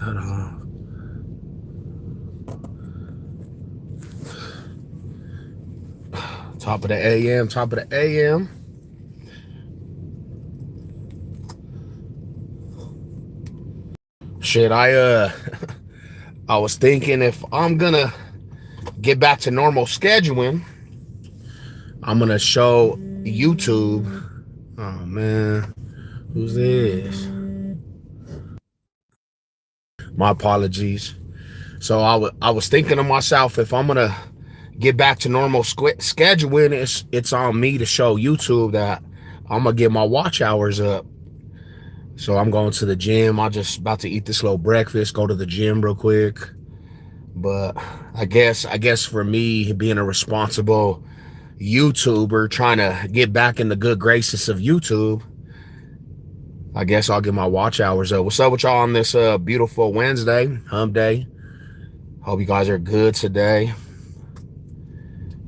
that off. Top of the AM, top of the AM. Shit, I was thinking if I'm gonna get back to normal scheduling, I'm gonna show YouTube. Oh man, who's this? My apologies. So I was thinking to myself, if I'm gonna get back to normal scheduling, it's on me to show YouTube that I'm gonna get my watch hours up. So I'm going to the gym. I'm just about to eat this little breakfast, go to the gym real quick. But I guess for me, being a responsible YouTuber, trying to get back in the good graces of YouTube, I guess I'll get my watch hours up. What's up with y'all on this beautiful Wednesday, hump day? Hope you guys are good today.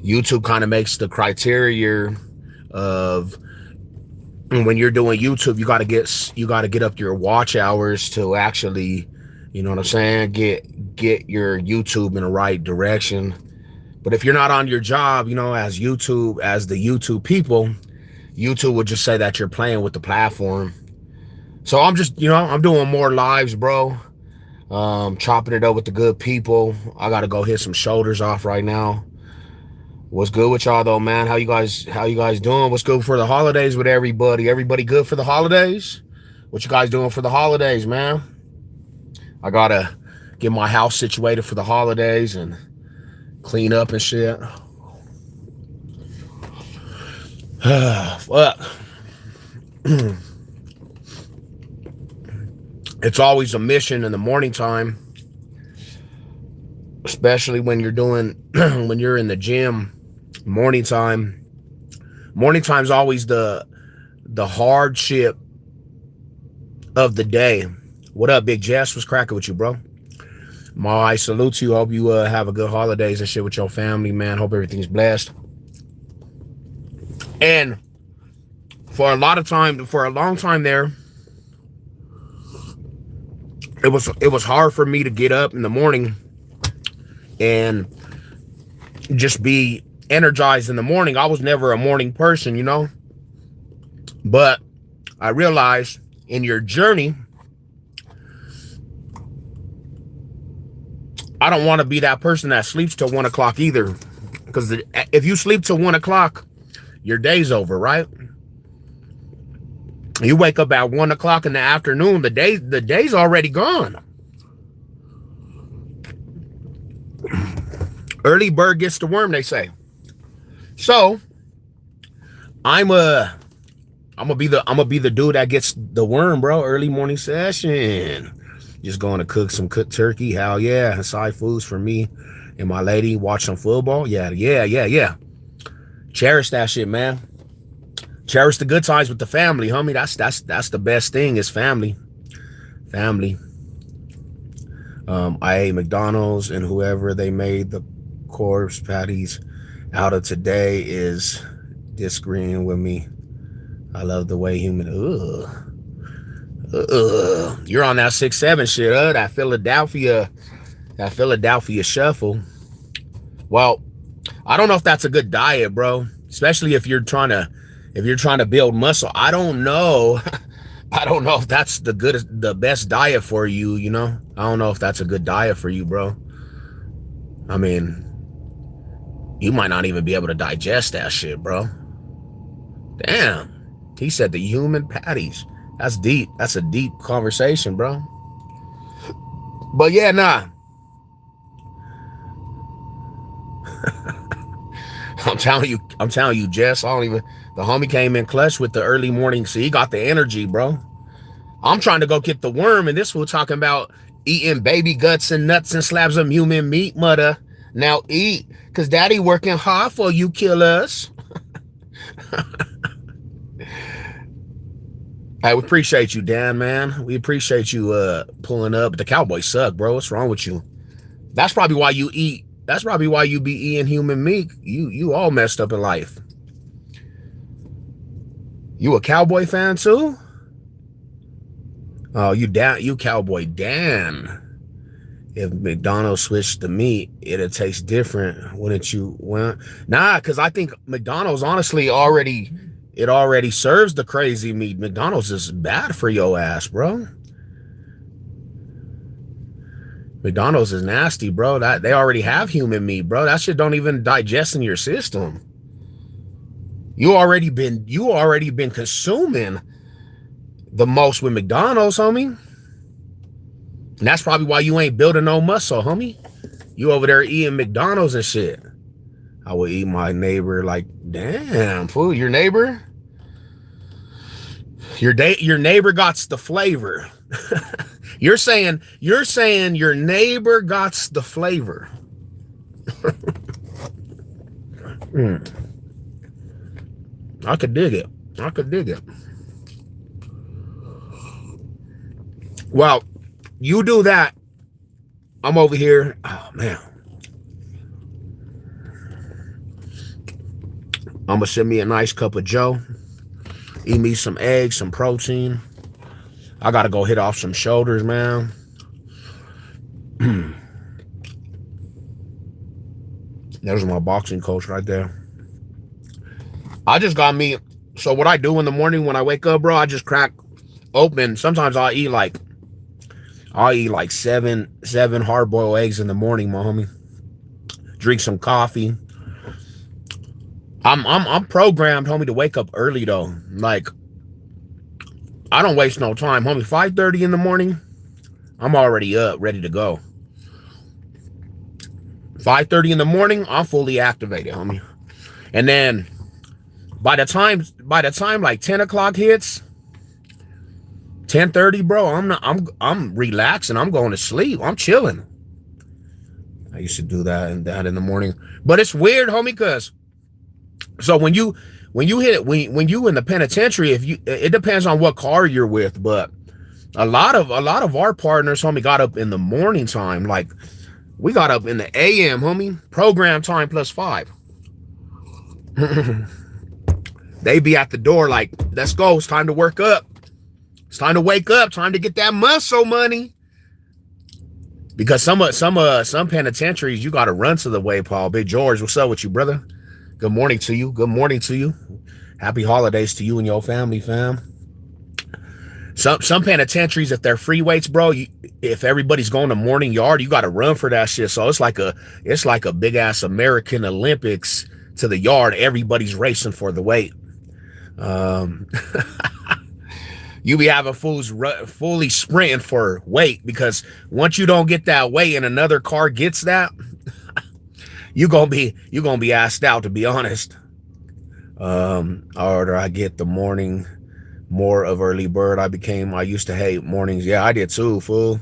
YouTube kind of makes the criteria of when you're doing YouTube, you gotta get up your watch hours to actually, you know what I'm saying, get your YouTube in the right direction. But if you're not on your job, you know, as the YouTube people, YouTube would just say that you're playing with the platform. So I'm just, you know, I'm doing more lives, bro. Chopping it up with the good people. I gotta go hit some shoulders off right now. What's good with y'all though, man? How you guys doing? What's good for the holidays with everybody? Everybody good for the holidays? What you guys doing for the holidays, man? I gotta get my house situated for the holidays and clean up and shit. Fuck. It's always a mission in the morning time, especially when you're doing when you're in the gym. Morning time's always the hardship of the day. What up, Big Jess? What's cracking with you, bro? Ma, I salute you. Hope you have a good holidays and shit with your family, man. Hope everything's blessed. And for a long time there, it was hard for me to get up in the morning and just be energized in the morning. I was never a morning person, you know. But I realized in your journey, I don't want to be that person that sleeps till 1 o'clock either. Because if you sleep till 1 o'clock, your day's over, right? You wake up at 1 o'clock in the afternoon, the day's already gone. Early bird gets the worm, they say. So I'm gonna be the dude that gets the worm, bro. Early morning session. Just going to cook some cooked turkey. Hell yeah. Side foods for me and my lady. Watch some football. Yeah. Cherish that shit, man. Cherish the good times with the family, homie. That's the best thing is family. Family. I ate McDonald's and whoever they made the corpse patties out of today is disagreeing with me. I love the way human. You're on that 6-7 shit, that Philadelphia shuffle. Well, I don't know if that's a good diet, bro. Especially if you're trying to build muscle. I don't know. I don't know if that's the best diet for you, you know? I don't know if that's a good diet for you, bro. I mean, you might not even be able to digest that shit, bro. Damn. He said the human patties. That's deep. That's a deep conversation, bro. But yeah, nah. I'm telling you, Jess, the homie came in clutch with the early morning, so he got the energy, bro. I'm trying to go get the worm, and this fool talking about eating baby guts and nuts and slabs of human meat, mother. Now eat, cause daddy working hard for you killers. Hey, we appreciate you, Dan, man. We appreciate you pulling up. The Cowboys suck, bro. What's wrong with you? That's probably why you eat. That's probably why you be eating human meat. You all messed up in life. You a Cowboy fan too? Oh, you Cowboy Dan. If McDonald's switched the meat, it'd taste different, wouldn't you? Well, nah, because I think McDonald's honestly already serves the crazy meat. McDonald's is bad for your ass, bro. McDonald's is nasty, bro. That they already have human meat, bro. That shit don't even digest in your system. You already been consuming the most with McDonald's, homie. And that's probably why you ain't building no muscle, homie. You over there eating McDonald's and shit. I would eat my neighbor like, damn, fool, your neighbor? Your neighbor got the flavor. You're saying your neighbor got the flavor. I could dig it. I could dig it. Well, you do that. I'm over here. Oh man. I'm gonna send me a nice cup of Joe. Eat me some eggs, some protein. I gotta go hit off some shoulders, man. There's my boxing coach right there. I just got me. So what I do in the morning when I wake up, bro, I just crack open. Sometimes I'll eat like seven hard-boiled eggs in the morning, my homie. Drink some coffee. I'm programmed, homie, to wake up early though. Like, I don't waste no time, homie. 5:30 in the morning, I'm already up, ready to go. 5:30 in the morning, I'm fully activated, homie. And then by the time like 10 o'clock hits, 10:30, bro, I'm relaxing. I'm going to sleep. I'm chilling. I used to do that in the morning. But it's weird, homie, cause so when you in the penitentiary, it depends on what car you're with, but a lot of our partners, homie, got up in the morning time. Like, we got up in the AM, homie. Program time +5. They be at the door like, let's go. It's time to work up. It's time to wake up. Time to get that muscle money. Because some penitentiaries, you got to run to the way, Paul. Big George, what's up with you, brother? Good morning to you. Good morning to you. Happy holidays to you and your family, fam. Some penitentiaries, if they're free weights, bro, if everybody's going to morning yard, you got to run for that shit. So it's like a big ass American Olympics to the yard. Everybody's racing for the weight. You be having fools fully sprinting for weight, because once you don't get that weight and another car gets that, you're gonna be asked out, to be honest. Or I get the morning more of early bird. I used to hate mornings. Yeah, I did too, fool.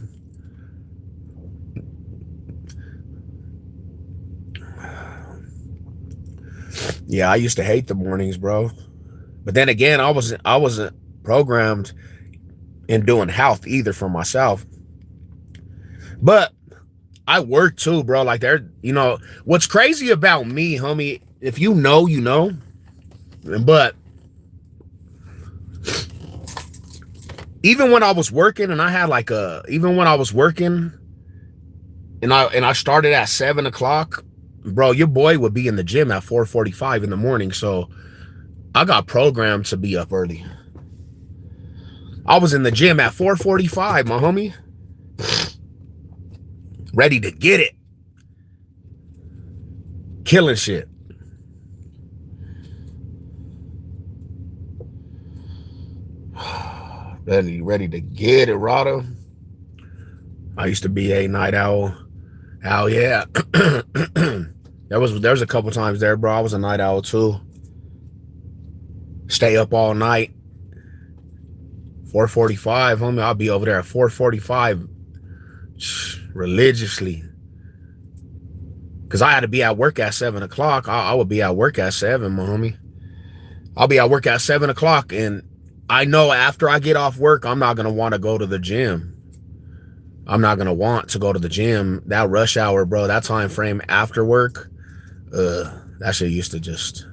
Yeah, I used to hate the mornings, bro. But then again, I wasn't programmed in doing health either for myself. But I work too, bro. Like, what's crazy about me, homie, if you know, you know. But even when I was working and I started at 7 o'clock, bro, your boy would be in the gym at 4:45 in the morning. So I got programmed to be up early. I was in the gym at 4:45, my homie. Ready to get it. Killing shit. Ready to get it, Rada. I used to be a night owl. Hell yeah. There was a couple times there, bro. I was a night owl too. Stay up all night. 4:45, homie. I'll be over there at 4:45 religiously. Because I had to be at work at 7 o'clock. I would be at work at 7, my homie. I'll be at work at 7 o'clock, and I know after I get off work, I'm not going to want to go to the gym. I'm not going to want to go to the gym. That rush hour, bro, that time frame after work, that shit used to just...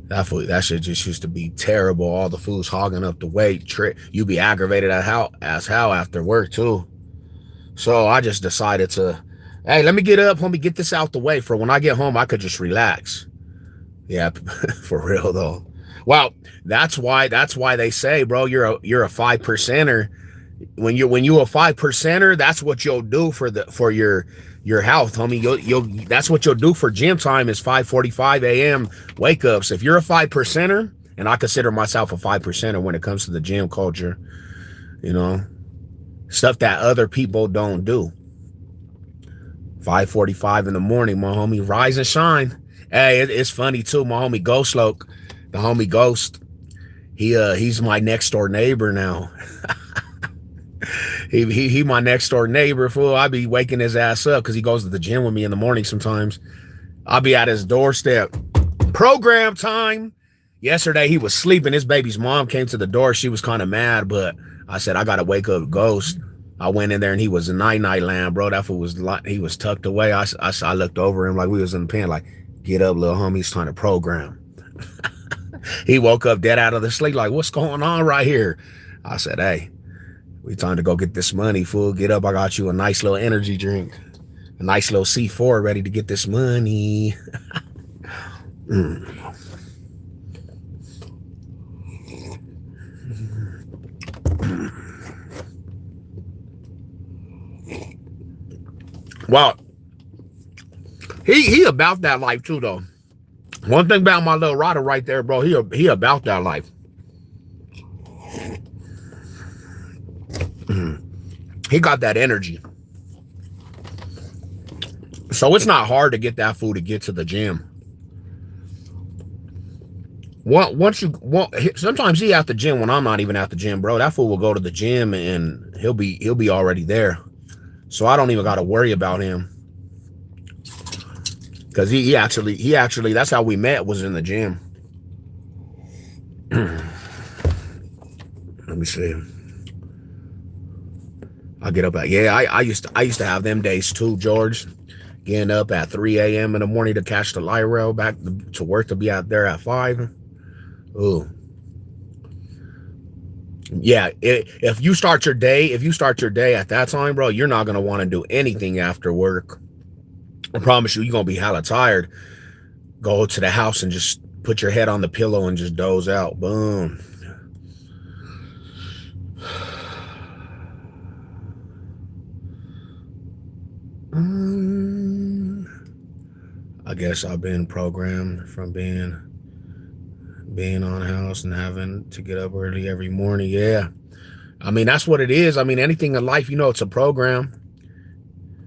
That shit just used to be terrible. All the fools hogging up the weight. You be aggravated as hell after work too. So I just decided to, hey, let me get up, homie, get this out the way for when I get home, I could just relax. Yeah, for real though. Well, that's why they say, bro, you're a 5%er. When you a 5%er, that's what you'll do for your health, homie. You'll that's what you'll do for gym time is 5:45 a.m. wake ups. If you're a 5%er, and I consider myself a 5%er when it comes to the gym culture, you know, stuff that other people don't do. 5:45 in the morning, my homie, rise and shine. Hey, it's funny too. My homie Ghost Loke, the homie Ghost, he's my next door neighbor now. He my next door neighbor, fool. I be waking his ass up because he goes to the gym with me in the morning sometimes. I'll be at his doorstep. Program time. Yesterday he was sleeping. His baby's mom came to the door. She was kind of mad, but I said I gotta wake up Ghost. I went in there and he was a night land, bro. That fool was he was tucked away. I looked over him like we was in the pen, like, get up, little homie. It's time to program. He woke up dead out of the sleep, like, what's going on right here? I said, hey, we time to go get this money, fool. Get up. I got you a nice little energy drink, a nice little C4 ready to get this money. Well, he about that life too, though. One thing about my little rider right there, bro, he about that life. He got that energy. So it's not hard to get that fool to get to the gym. Sometimes he at the gym when I'm not even at the gym, bro. That fool will go to the gym and he'll be already there. So I don't even got to worry about him. Because he actually, that's how we met, was in the gym. Let me see. I get up at, I used to have them days too, George. Getting up at 3 a.m. in the morning to catch the light rail back to work, to be out there at 5. Ooh. Yeah, if you start your day at that time, bro, you're not going to want to do anything after work. I promise you, you're going to be hella tired. Go to the house and just put your head on the pillow and just doze out. Boom. I guess I've been programmed from being on house and having to get up early every morning. Yeah. I mean, that's what it is. I mean, anything in life, it's a program.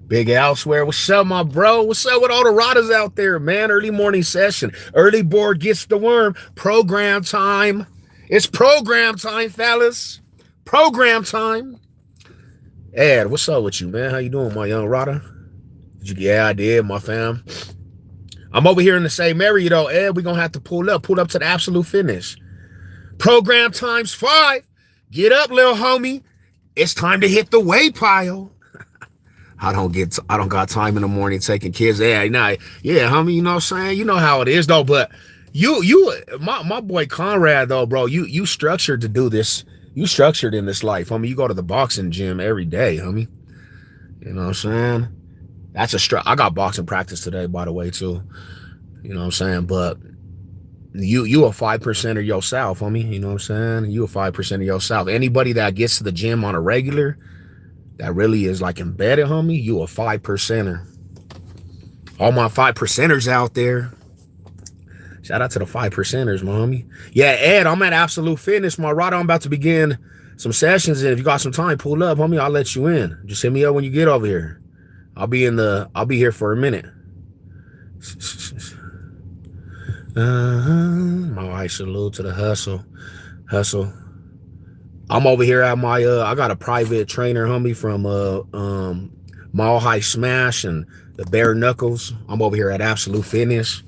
Big Elsewhere, what's up, my bro? What's up with all the riders out there, man? Early morning session. Early board gets the worm. Program time. It's program time, fellas. Program time. Ed, what's up with you, man? How you doing, my young rider? Yeah, I did, my fam. I'm over here in the same area, though, Ed. We're going to have to pull up to the absolute finish. Program times 5. Get up, little homie. It's time to hit the weight pile. I don't got time in the morning taking kids. Yeah, homie, you know what I'm saying? You know how it is, though. But my boy Conrad, though, bro, you structured to do this. You structured in this life, homie. You go to the boxing gym every day, homie. You know what I'm saying? I got boxing practice today, by the way, too. You know what I'm saying? But you a 5%er yourself, homie. You know what I'm saying? You a 5%er yourself. Anybody that gets to the gym on a regular, that really is like embedded, homie, you a 5%er. All my 5%ers out there. Shout out to the 5%ers, my homie. Yeah, Ed, I'm at Absolute Fitness, my rider. I'm about to begin some sessions, and if you got some time, pull up, homie. I'll let you in. Just hit me up when you get over here. I'll be here for a minute. My wife, salute to the hustle. I'm over here at my I got a private trainer, homie, from Mile High Smash and the Bare Knuckles. I'm over here at Absolute Fitness.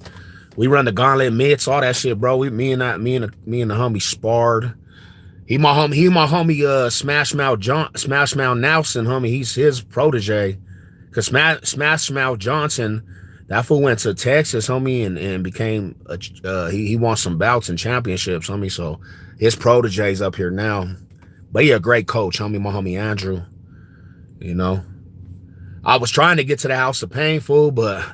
We run the gauntlet mitts, all that shit, bro. Me and the homie sparred. He my homie Smash Mouth Nelson, homie. He's his protege. Cause Smash Mouth Johnson, that fool went to Texas, homie, and became he won some bouts and championships, homie. So his protege's up here now. But he a great coach, homie. My homie Andrew. You know, I was trying to get to the House of Pain, fool, but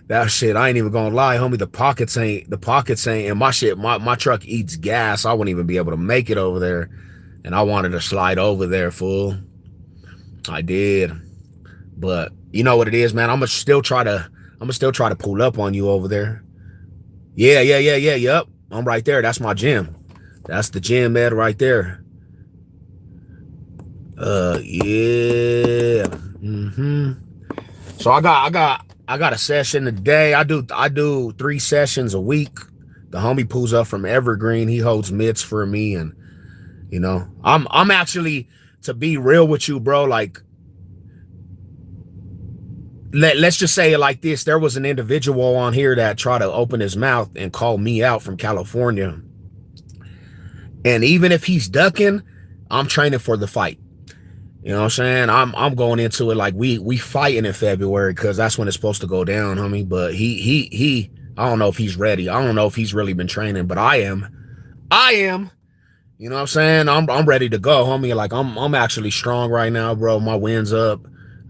that shit, I ain't even gonna lie, homie. The pockets ain't, and my shit, my truck eats gas. I wouldn't even be able to make it over there. And I wanted to slide over there, fool. I did. But you know what it is, man. I'm gonna still try to pull up on you over there. Yep. I'm right there. That's my gym. That's the gym, Ed, right there. Yeah. So I got a session today. I do 3 sessions a week. The homie pulls up from Evergreen. He holds mitts for me, and you know, I'm actually, to be real with you, bro, like, let's just say it like this. There was an individual on here that tried to open his mouth and call me out from California. And even if he's ducking, I'm training for the fight. You know what I'm saying? I'm going into it like we fighting in February, because that's when it's supposed to go down, homie. But he I don't know if he's ready. I don't know if he's really been training, but I am. You know what I'm saying? I'm ready to go, homie. Like, I'm actually strong right now, bro. My wind's up.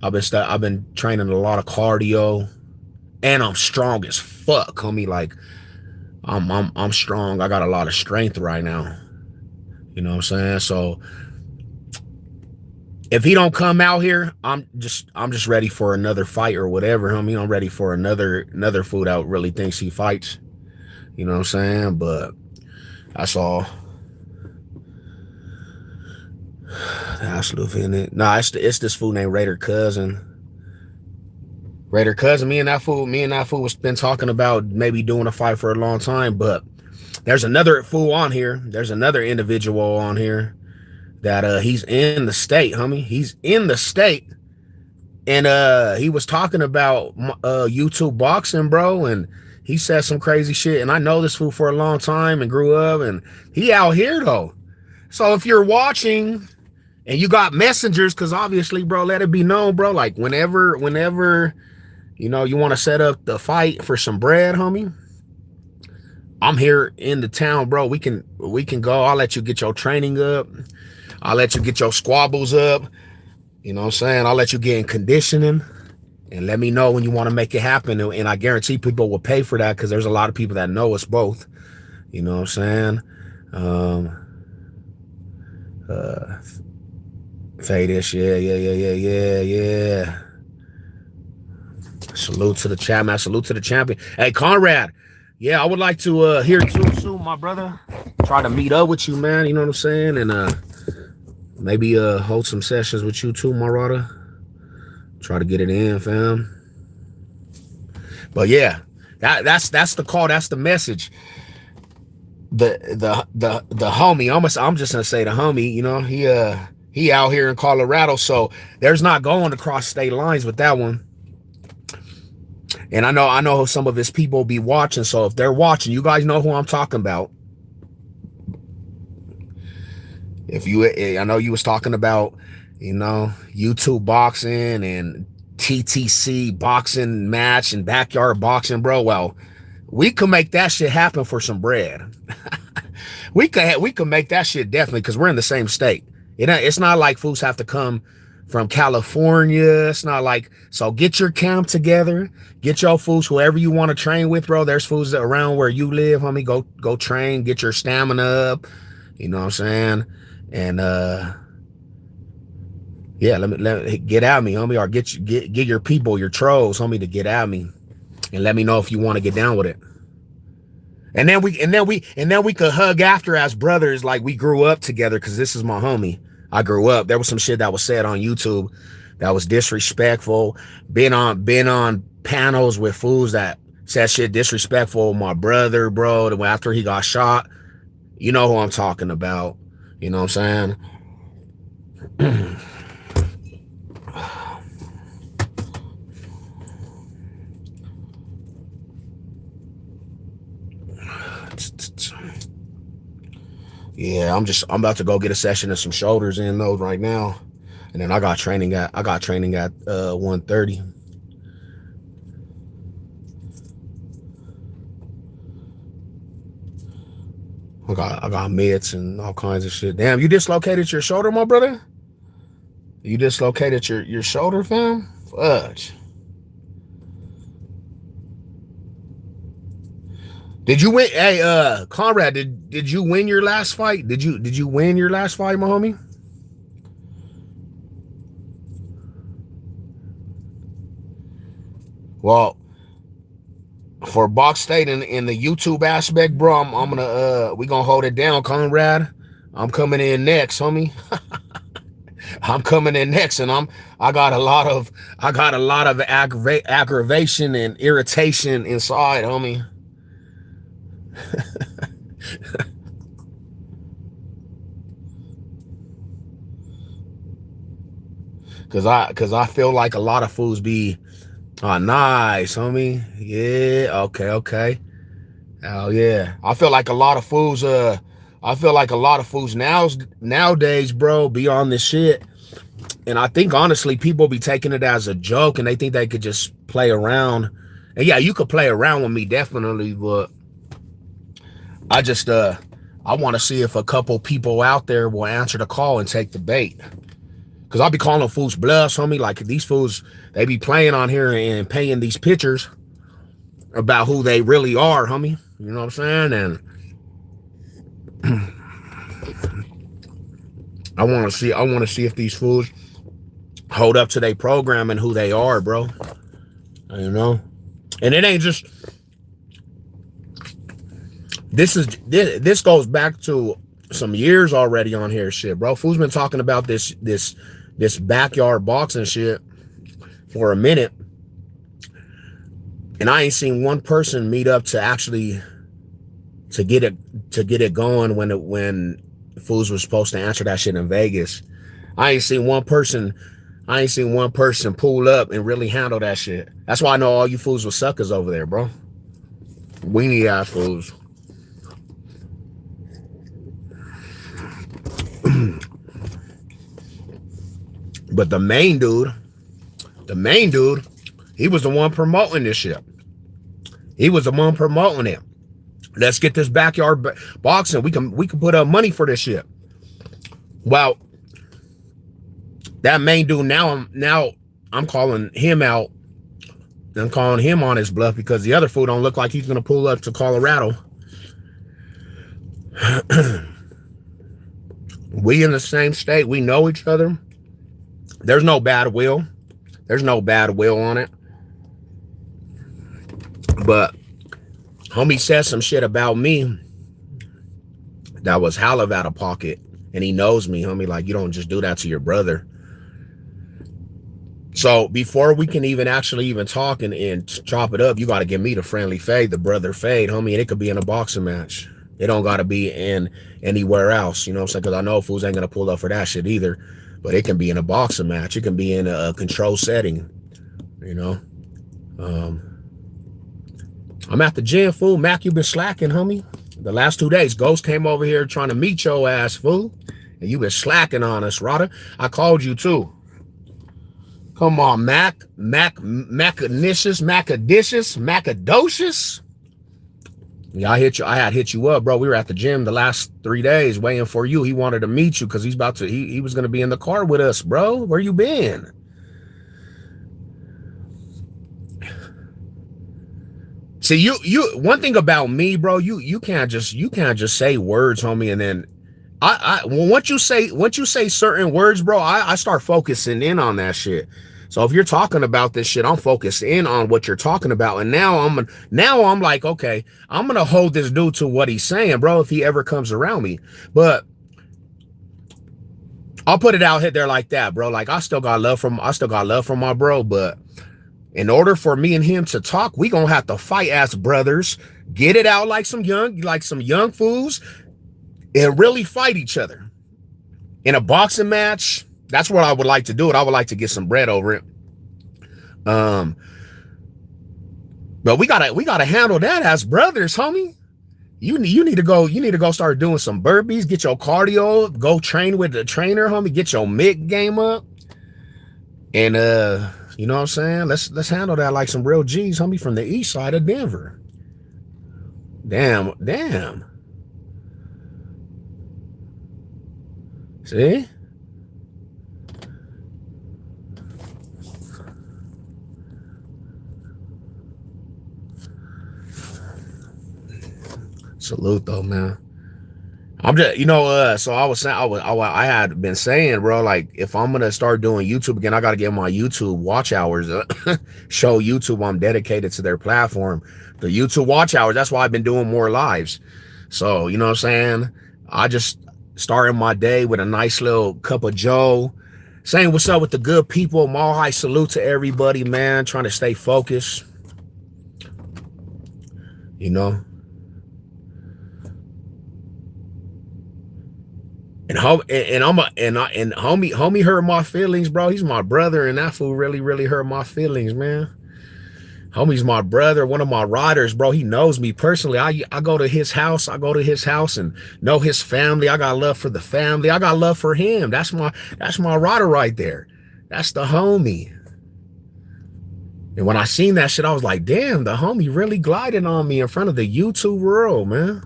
I've been training a lot of cardio, and I'm strong as fuck, homie. Like, I'm strong. I got a lot of strength right now. You know what I'm saying? So if he don't come out here, I'm just ready for another fight or whatever, homie. I'm ready for another fool that really thinks he fights. You know what I'm saying? But that's all. That's Luffy in it. Nah, it's this fool named Raider Cousin. Me and that fool was been talking about maybe doing a fight for a long time, but there's another fool on here. There's another individual on here that he's in the state, homie. He's in the state. And he was talking about YouTube boxing, bro, and he said some crazy shit. And I know this fool for a long time and grew up, and he out here though. So if you're watching and you got messengers, because obviously, bro, let it be known, bro, like whenever you know you want to set up the fight for some bread, homie, I'm here in the town, bro. We can go. I'll let you get your training up. I'll let you get your squabbles up. You know what I'm saying? I'll let you get in conditioning, and let me know when you want to make it happen. And I guarantee people will pay for that, because there's a lot of people that know us both. You know what I'm saying? Fade this, yeah. Salute to the chat, man. Salute to the champion. Hey, Conrad. Yeah, I would like to hear too soon, my brother. Try to meet up with you, man. You know what I'm saying? And maybe hold some sessions with you too, my brother. Try to get it in, fam. But yeah, that's the call. That's the message. The homie. I'm just gonna say the homie. You know, he out here in Colorado, so there's not going across state lines with that one. And I know some of his people be watching. So if they're watching, you guys know who I'm talking about. I know you was talking about, you know, YouTube boxing and TTC boxing match and backyard boxing, bro. Well, we could make that shit happen for some bread. we could make that shit definitely, because we're in the same state. It's not like fools have to come from California. It's not like, so get your camp together, get your fools, whoever you want to train with, bro. There's fools around where you live, homie. Go train, get your stamina up. You know what I'm saying? And yeah, let me get at me, homie, or get your people, your trolls, homie, to get at me, and let me know if you want to get down with it. And then we could hug after as brothers, like we grew up together, because this is my homie. I grew up. There was some shit that was said on YouTube that was disrespectful. Been on panels with fools that said shit disrespectful. My brother, bro, after he got shot. You know who I'm talking about. You know what I'm saying? Yeah, I'm about to go get a session of some shoulders in those right now. And then I got training at 1:30. I got mitts and all kinds of shit. Damn, you dislocated your shoulder, my brother? You dislocated your shoulder, fam? Fudge. Did you win? Hey, Conrad, did you win your last fight? Did you win your last fight, my homie? Well, for Box State in the YouTube aspect, bro, I'm gonna we gonna hold it down, Conrad. I'm coming in next, homie. I'm coming in next, and I got a lot of aggravation and irritation inside, homie. Cause I feel like a lot of fools be, oh, nice, homie. Yeah, okay. Oh yeah. I feel like a lot of fools nowadays, bro, be on this shit. And I think honestly, people be taking it as a joke and they think they could just play around. And yeah, you could play around with me definitely, but I just I want to see if a couple people out there will answer the call and take the bait. Cause I'll be calling fools bluffs, homie. Like these fools, they be playing on here and paying these pictures about who they really are, homie. You know what I'm saying? And I want to see if these fools hold up to their program and who they are, bro. You know? And it ain't just this goes back to some years already on here shit, bro. Fools been talking about this backyard boxing shit for a minute. And I ain't seen one person meet up to actually to get it going when fools were supposed to answer that shit in Vegas. I ain't seen one person pull up and really handle that shit. That's why I know all you fools were suckers over there, bro. Weenie ass fools. But the main dude, he was the one promoting this shit. He was the one promoting it. Let's get this backyard boxing. We can put up money for this shit. Well, that main dude now I'm calling him out. I'm calling him on his bluff because the other fool don't look like he's gonna pull up to Colorado. We in the same state. We know each other. There's no bad will. There's no bad will on it. But homie said some shit about me that was hella out of pocket. And he knows me, homie. Like, you don't just do that to your brother. So before we can even actually talk and chop it up, you got to give me the friendly fade, the brother fade, homie. And it could be in a boxing match. It don't got to be in anywhere else. You know what I'm saying? Because I know fools ain't going to pull up for that shit either. But it can be in a boxing match. It can be in a control setting, you know. I'm at the gym, fool. Mac, you been slacking, homie. The last 2 days, Ghost came over here trying to meet your ass, fool. And you been slacking on us, Rada. I called you, too. Come on, Macadicious. Yeah, I had hit you up, bro. We were at the gym the last 3 days waiting for you. He wanted to meet you because he was going to be in the car with us, bro. Where you been? See, you one thing about me, bro, you can't just say words, homie, and then once you say certain words, bro, I start focusing in on that shit. So if you're talking about this shit, I'm focused in on what you're talking about. And now I'm like, okay, I'm going to hold this dude to what he's saying, bro, if he ever comes around me. But I'll put it out there like that, bro. Like I still got love from my bro, but in order for me and him to talk, we going to have to fight as brothers, get it out like some young fools and really fight each other. In a boxing match, that's what I would like to do it. I would like to get some bread over it. But we gotta handle that as brothers, homie. You need to go start doing some burpees, get your cardio, go train with the trainer, homie, get your mic game up. And you know what I'm saying? Let's handle that like some real G's, homie, from the east side of Denver. Damn. See? Salute though, man. I'm just, so I was saying, I had been saying, bro, like if I'm gonna start doing YouTube again, I gotta get my YouTube watch hours. Show YouTube I'm dedicated to their platform. The YouTube watch hours. That's why I've been doing more lives. So you know what I'm saying. I just started my day with a nice little cup of Joe, saying what's up with the good people. Mall high salute to everybody, man. Trying to stay focused. You know. And homie hurt my feelings, bro. He's my brother, and that fool really hurt my feelings, man. Homie's my brother, one of my riders, bro. He knows me personally. I go to his house. I go to his house and know his family. I got love for the family. I got love for him. That's my rider right there. That's the homie. And when I seen that shit, I was like, damn, the homie really glided on me in front of the YouTube world, man.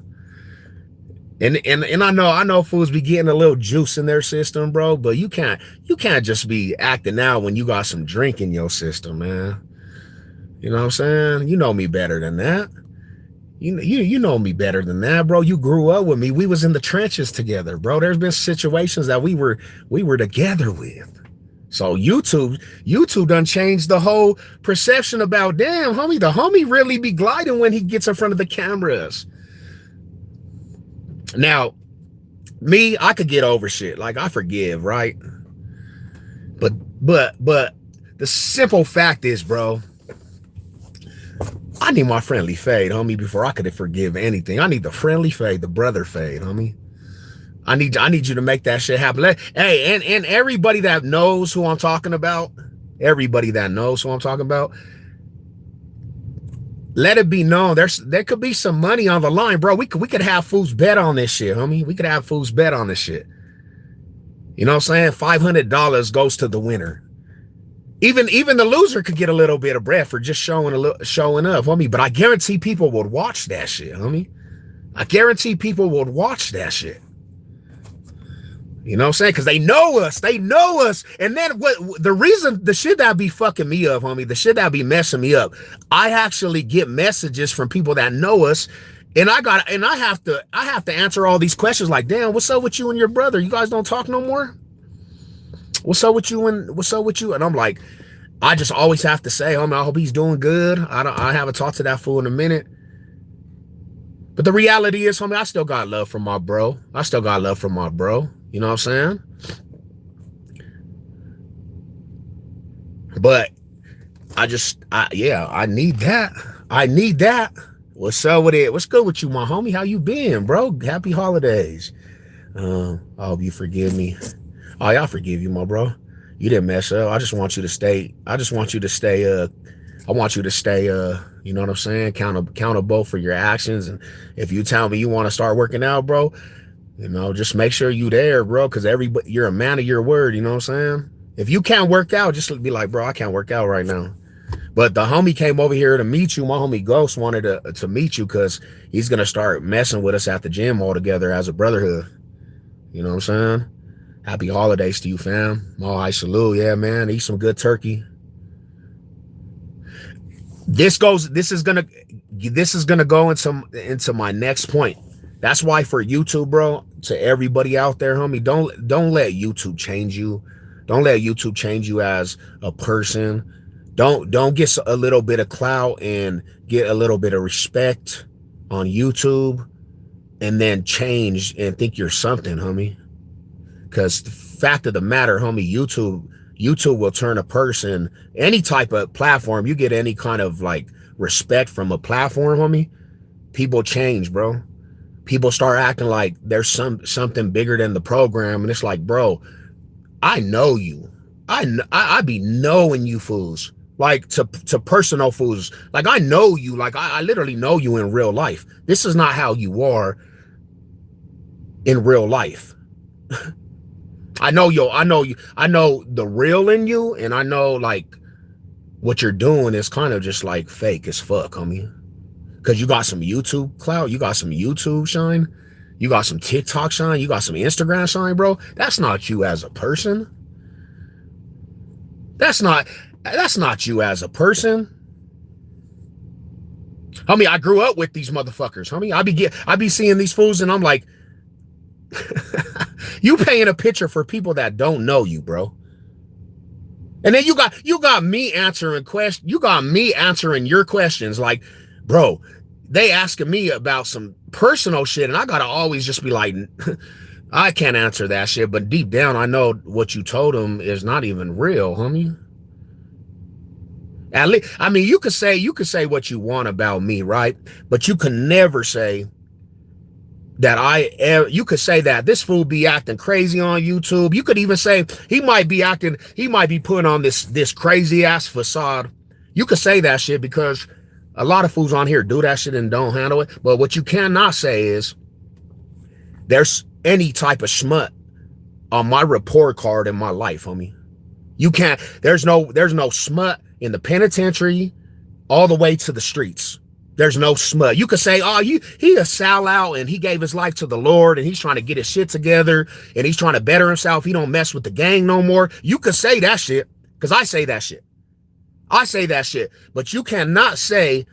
And I know fools be getting a little juice in their system, bro, but you can't just be acting out when you got some drink in your system, man. You know what I'm saying? You know me better than that. You know me better than that, bro. You grew up with me. We was in the trenches together, bro. There's been situations that we were together with. So YouTube done changed the whole perception about, damn, homie, the homie really be gliding when he gets in front of the cameras. Now, me, I could get over shit. Like, I forgive, right? But the simple fact is, bro, I need my friendly fade, homie, before I could forgive anything. I need the friendly fade, the brother fade, homie. I need you to make that shit happen. Hey, and everybody that knows who I'm talking about, let it be known there could be some money on the line, bro. We could have fools bet on this shit, homie. We could have fools bet on this shit. You know what I'm saying? $500 goes to the winner. Even the loser could get a little bit of bread for just showing up, homie. But I guarantee people would watch that shit, homie. I guarantee people would watch that shit. You know what I'm saying? Because they know us. And then the shit that be fucking me up, homie, the shit that be messing me up, I actually get messages from people that know us, and I have to answer all these questions like, damn, what's up with you and your brother? You guys don't talk no more? What's up with you? And I'm like, I just always have to say, homie, I hope he's doing good. I haven't talked to that fool in a minute. But the reality is, homie, I still got love for my bro. You know what I'm saying? But I need that. What's up with it? What's good with you, my homie? How you been, bro? Happy holidays. I hope you forgive me. Oh, yeah, I forgive you, my bro. You didn't mess up. I want you to stay, you know what I'm saying, accountable for your actions. And if you tell me you want to start working out, bro, you know, just make sure you there, bro, because you're a man of your word, you know what I'm saying? If you can't work out, just be like, bro, I can't work out right now. But the homie came over here to meet you. My homie Ghost wanted to meet you because he's going to start messing with us at the gym all together as a brotherhood. You know what I'm saying? Happy holidays to you, fam. I salute. Yeah, man. Eat some good turkey. This is gonna go into my next point. That's why for YouTube, bro, to everybody out there, homie, don't let YouTube change you. Don't let YouTube change you as a person. Don't get a little bit of clout and get a little bit of respect on YouTube and then change and think you're something, homie. Because the fact of the matter, homie, YouTube will turn a person, any type of platform, you get any kind of like respect from a platform, homie, people change, bro. People start acting like there's something bigger than the program, and it's like, bro, I know you. I be knowing you fools, like to personal fools. Like I know you, like I literally know you in real life. This is not how you are in real life. I know you. I know the real in you, and I know like what you're doing is kind of just like fake as fuck, homie. Because you got some YouTube clout, you got some YouTube shine, you got some TikTok shine, you got some Instagram shine, bro. That's not you as a person. That's not you as a person. Homie, I grew up with these motherfuckers. Homie, I be seeing these fools and I'm like, you paint a picture for people that don't know you, bro. And then you got me answering questions. You got me answering your questions. Like, bro, they asking me about some personal shit, and I gotta always just be like, I can't answer that shit. But deep down, I know what you told them is not even real, homie. At least, I mean, you could say what you want about me, right? But you can never say that you could say that this fool be acting crazy on YouTube. You could even say he might be putting on this crazy ass facade. You could say that shit because a lot of fools on here do that shit and don't handle it. But what you cannot say is there's any type of smut on my report card in my life, homie. You can't, there's no smut in the penitentiary all the way to the streets. There's no smut. You could say, oh, he a sellout and he gave his life to the Lord and he's trying to get his shit together and he's trying to better himself. He don't mess with the gang no more. You could say that shit because I say that shit. I say that shit. But you cannot say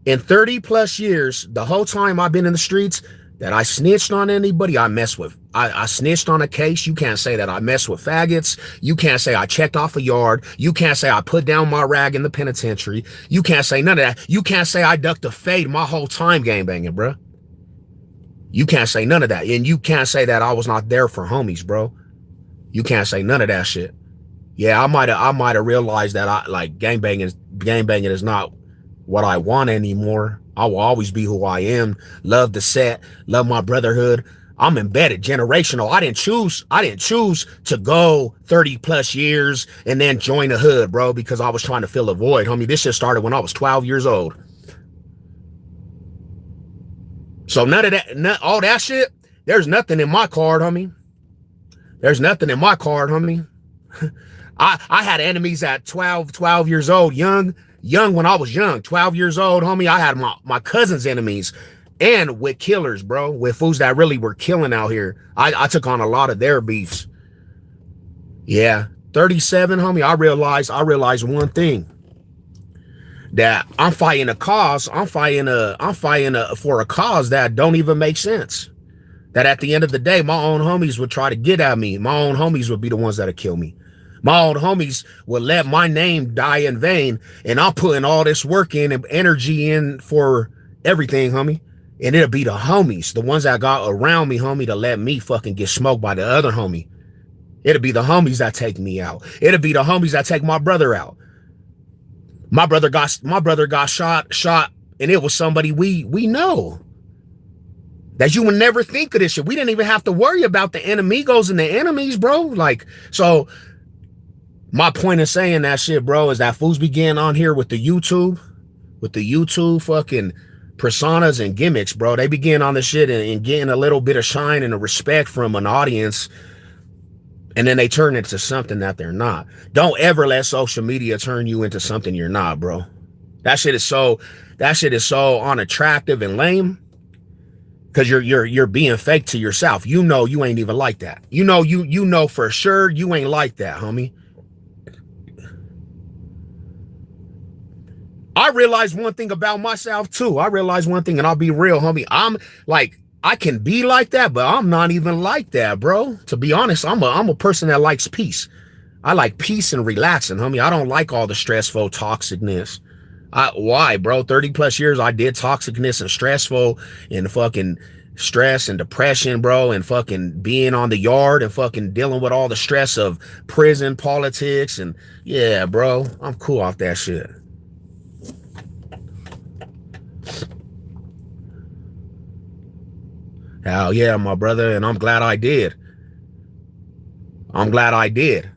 in 30 plus years, the whole time I've been in the streets, that I snitched on anybody I mess with. I snitched on a case. You can't say that I mess with faggots. You can't say I checked off a yard. You can't say I put down my rag in the penitentiary. You can't say none of that. You can't say I ducked a fade my whole time gang banging, bro. You can't say none of that. And you can't say that I was not there for homies, bro. You can't say none of that shit. Yeah, I might have realized that gang banging is not what I want anymore. I will always be who I am. Love the set, love my brotherhood. I'm embedded, generational. I didn't choose to go 30 plus years and then join the hood, bro, because I was trying to fill a void, homie. This shit started when I was 12 years old. So none of that, all that shit, there's nothing in my card, homie. There's nothing in my card, homie. I had enemies at 12 years old, young when I was young, 12 years old, homie. I had my cousin's enemies and with killers, bro, with fools that really were killing out here. I took on a lot of their beefs. Yeah, 37, homie, I realized one thing. That I'm fighting a cause, I'm fighting for a cause that don't even make sense. That at the end of the day, my own homies would try to get at me. My own homies would be the ones that'll kill me. My old homies will let my name die in vain, and I'm putting all this work in and energy in for everything, homie. And it'll be the homies, the ones that got around me, homie, to let me fucking get smoked by the other homie. It'll be the homies that take me out. It'll be the homies that take my brother out. My brother got shot, and it was somebody we know. That you would never think of this shit. We didn't even have to worry about the enemigos and the enemies, bro. Like, so my point in saying that shit, bro, is that fools begin on here with the YouTube fucking personas and gimmicks, bro. They begin on the shit and getting a little bit of shine and a respect from an audience, and then they turn into something that they're not. Don't ever let social media turn you into something you're not, bro. That shit is so unattractive and lame. Because you're being fake to yourself. You know you ain't even like that. You know for sure you ain't like that, homie. I realized one thing about myself too. I realized one thing, and I'll be real, homie. I'm like, I can be like that, but I'm not even like that, bro. To be honest, I'm a person that likes peace. I like peace and relaxing, homie. I don't like all the stressful toxicness. Why, bro? 30 plus years I did toxicness and stressful and fucking stress and depression, bro, and fucking being on the yard and fucking dealing with all the stress of prison politics. And yeah, bro, I'm cool off that shit. Hell yeah, my brother, and I'm glad I did. I'm glad I did.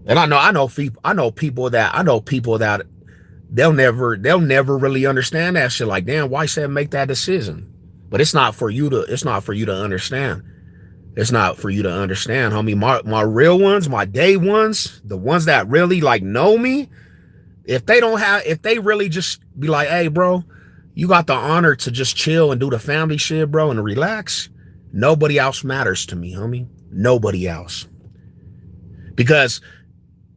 And I know people that they'll never really understand that shit. Like, damn, why said make that decision? But it's not for you to understand. It's not for you to understand, homie. My real ones, my day ones, the ones that really like know me, if they really just be like, hey, bro, you got the honor to just chill and do the family shit, bro, and relax. Nobody else matters to me, homie. Nobody else. Because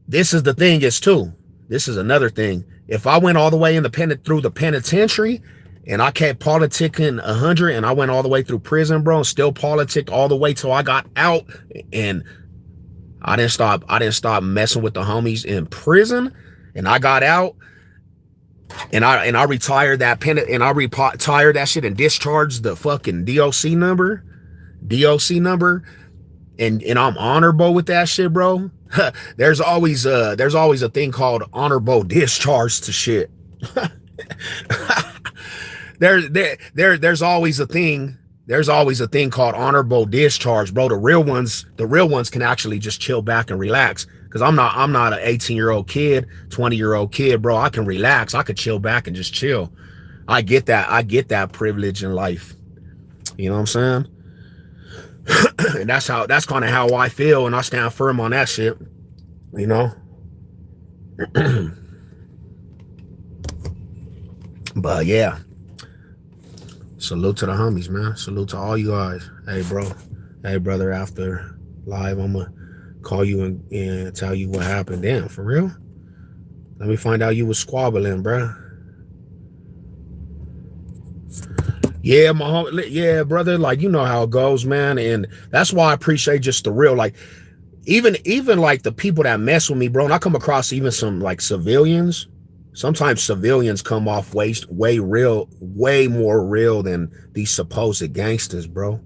this is the thing is too. This is another thing if I went all the way in through the penitentiary and I kept politicking 100 and I went all the way through prison, bro, and still politicked all the way till I got out, and I didn't stop messing with the homies in prison, and I got out, and I retired that retired that shit and discharged the fucking DOC number, and I'm honorable with that shit, bro. There's always a thing called honorable discharge to shit. There's always a thing. There's always a thing called honorable discharge, bro. The real ones can actually just chill back and relax. Cause I'm not an 18-year-old kid, 20-year-old kid, bro. I can relax. I could chill back and just chill. I get that privilege in life. You know what I'm saying? And that's kind of how I feel, and I stand firm on that shit. You know? But yeah. Salute to the homies, man. Salute to all you guys. Hey, bro. Hey, brother, after live, I'm going to call you and tell you what happened. Damn, for real? Let me find out you was squabbling, bro. Yeah, yeah, brother. Like, you know how it goes, man. And that's why I appreciate just the real, like, even like the people that mess with me, bro. And I come across even some like civilians. Sometimes civilians come off way more real than these supposed gangsters, bro.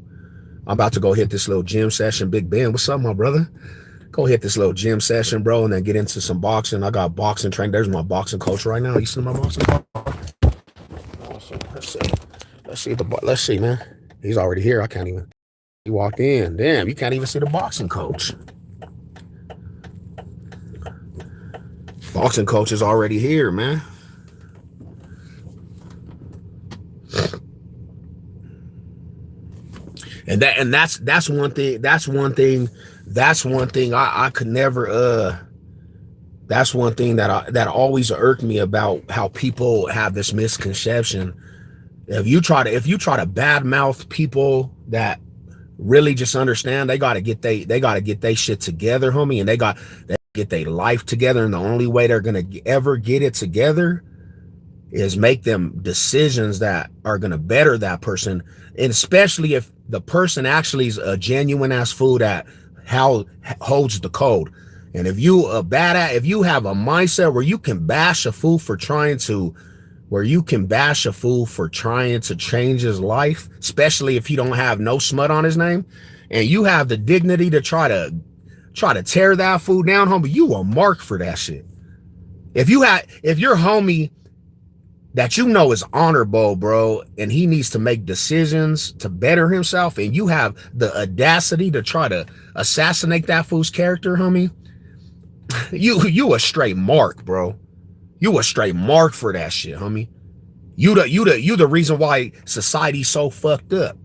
I'm about to go hit this little gym session. Big Ben, what's up, my brother? Go hit this little gym session, bro, and then get into some boxing. I got boxing training. There's my boxing coach right now. You see my boxing coach? Let's see, man. He's already here. I can't even. He walked in. Damn, you can't even see the boxing coach. Boxing coach is already here, man. And that's one thing I could never that's one thing that always irked me about how people have this misconception. If you try to badmouth people that really just understand, they gotta get they shit together, homie, and they get their life together, and the only way they're gonna ever get it together is make them decisions that are gonna better that person, and especially if the person actually is a genuine ass fool that holds the code. And if you have a mindset where you can bash a fool for trying to change his life, especially if he don't have no smut on his name, and you have the dignity to try to tear that fool down, homie, you a mark for that shit. If your homie that you know is honorable, bro, and he needs to make decisions to better himself, and you have the audacity to try to assassinate that fool's character, homie, you a straight mark, bro. You a straight mark for that shit, homie. You the reason why society's so fucked up.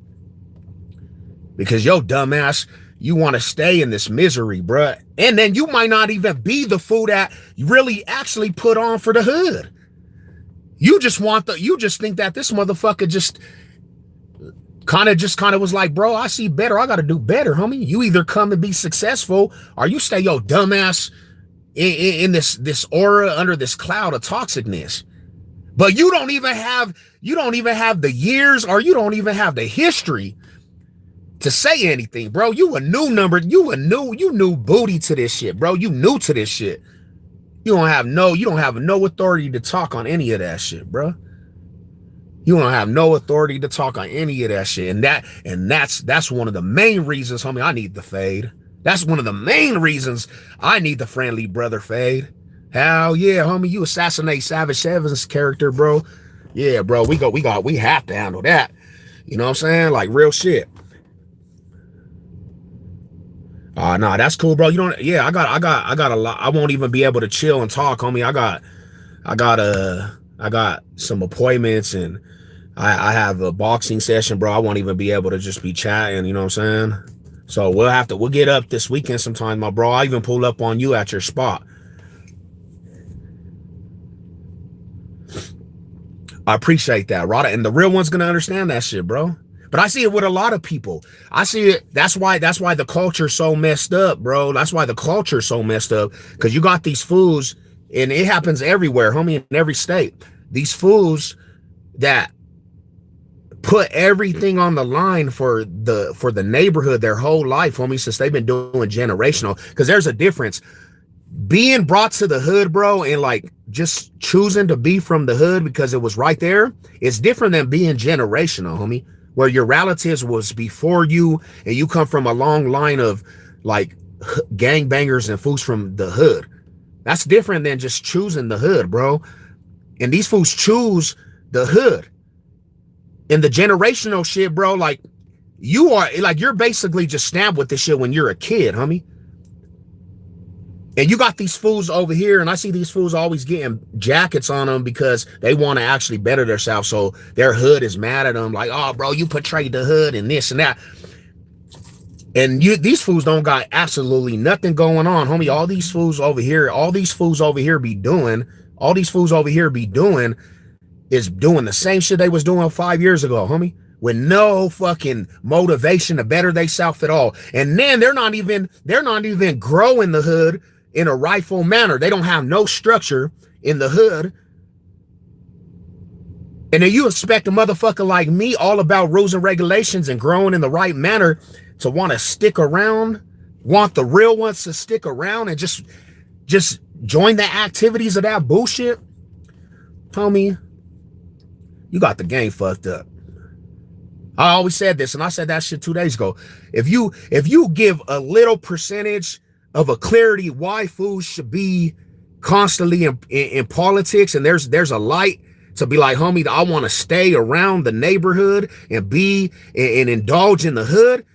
Because yo dumb ass, you want to stay in this misery, bruh. And then you might not even be the fool that you really actually put on for the hood. You just think that this motherfucker just kind of was like, bro, I see better. I got to do better, homie. You either come and be successful or you stay your dumb ass in this aura under this cloud of toxicness. But you don't even have the years, or you don't even have the history to say anything, bro. You new booty to this shit, bro. You new to this shit. You don't have no authority to talk on any of that shit, bro. You don't have no authority to talk on any of that shit. And that's one of the main reasons, homie, I need the fade. That's one of the main reasons I need the friendly brother fade. Hell yeah, homie, you assassinate Savage Seven's character, bro. Yeah, bro, we have to handle that. You know what I'm saying? Like real shit. Nah, that's cool, bro. You don't. Yeah, I got a lot. I won't even be able to chill and talk, homie. I got some appointments, and I have a boxing session, bro. I won't even be able to just be chatting. You know what I'm saying? So we'll get up this weekend sometime, my bro. I even pull up on you at your spot. I appreciate that, Rada, and the real one's gonna understand that shit, bro. But I see it with a lot of people. I see it. That's why the culture's so messed up, bro. That's why the culture's so messed up. Because you got these fools And it happens everywhere, homie, in every state. These fools that put everything on the line for the neighborhood their whole life, homie, since they've been doing generational. Because there's a difference. Being brought to the hood, bro, and like just choosing to be from the hood because it was right there, it's different than being generational, homie, where your relatives was before you and you come from a long line of like gangbangers and fools from the hood. That's different than just choosing the hood, bro. And these fools choose the hood. And the generational shit, bro, like you're basically just stabbed with this shit when you're a kid, homie. And you got these fools over here, and I see these fools always getting jackets on them because they want to actually better themselves. So their hood is mad at them, like, oh, bro, you portrayed the hood and this and that. And these fools don't got absolutely nothing going on, homie. All these fools over here be doing is doing the same shit they was doing 5 years ago, homie, with no fucking motivation to better themselves at all. And then they're not even growing the hood in a rightful manner. They don't have no structure in the hood. And then you expect a motherfucker like me, all about rules and regulations and growing in the right manner, to want to stick around, want the real ones to stick around and just join the activities of that bullshit? Homie, you got the game fucked up. I always said this, and I said that shit 2 days ago. If you give a little percentage of a clarity why fools should be constantly in politics, and there's a light to be like, homie, I want to stay around the neighborhood and be and indulge in the hood,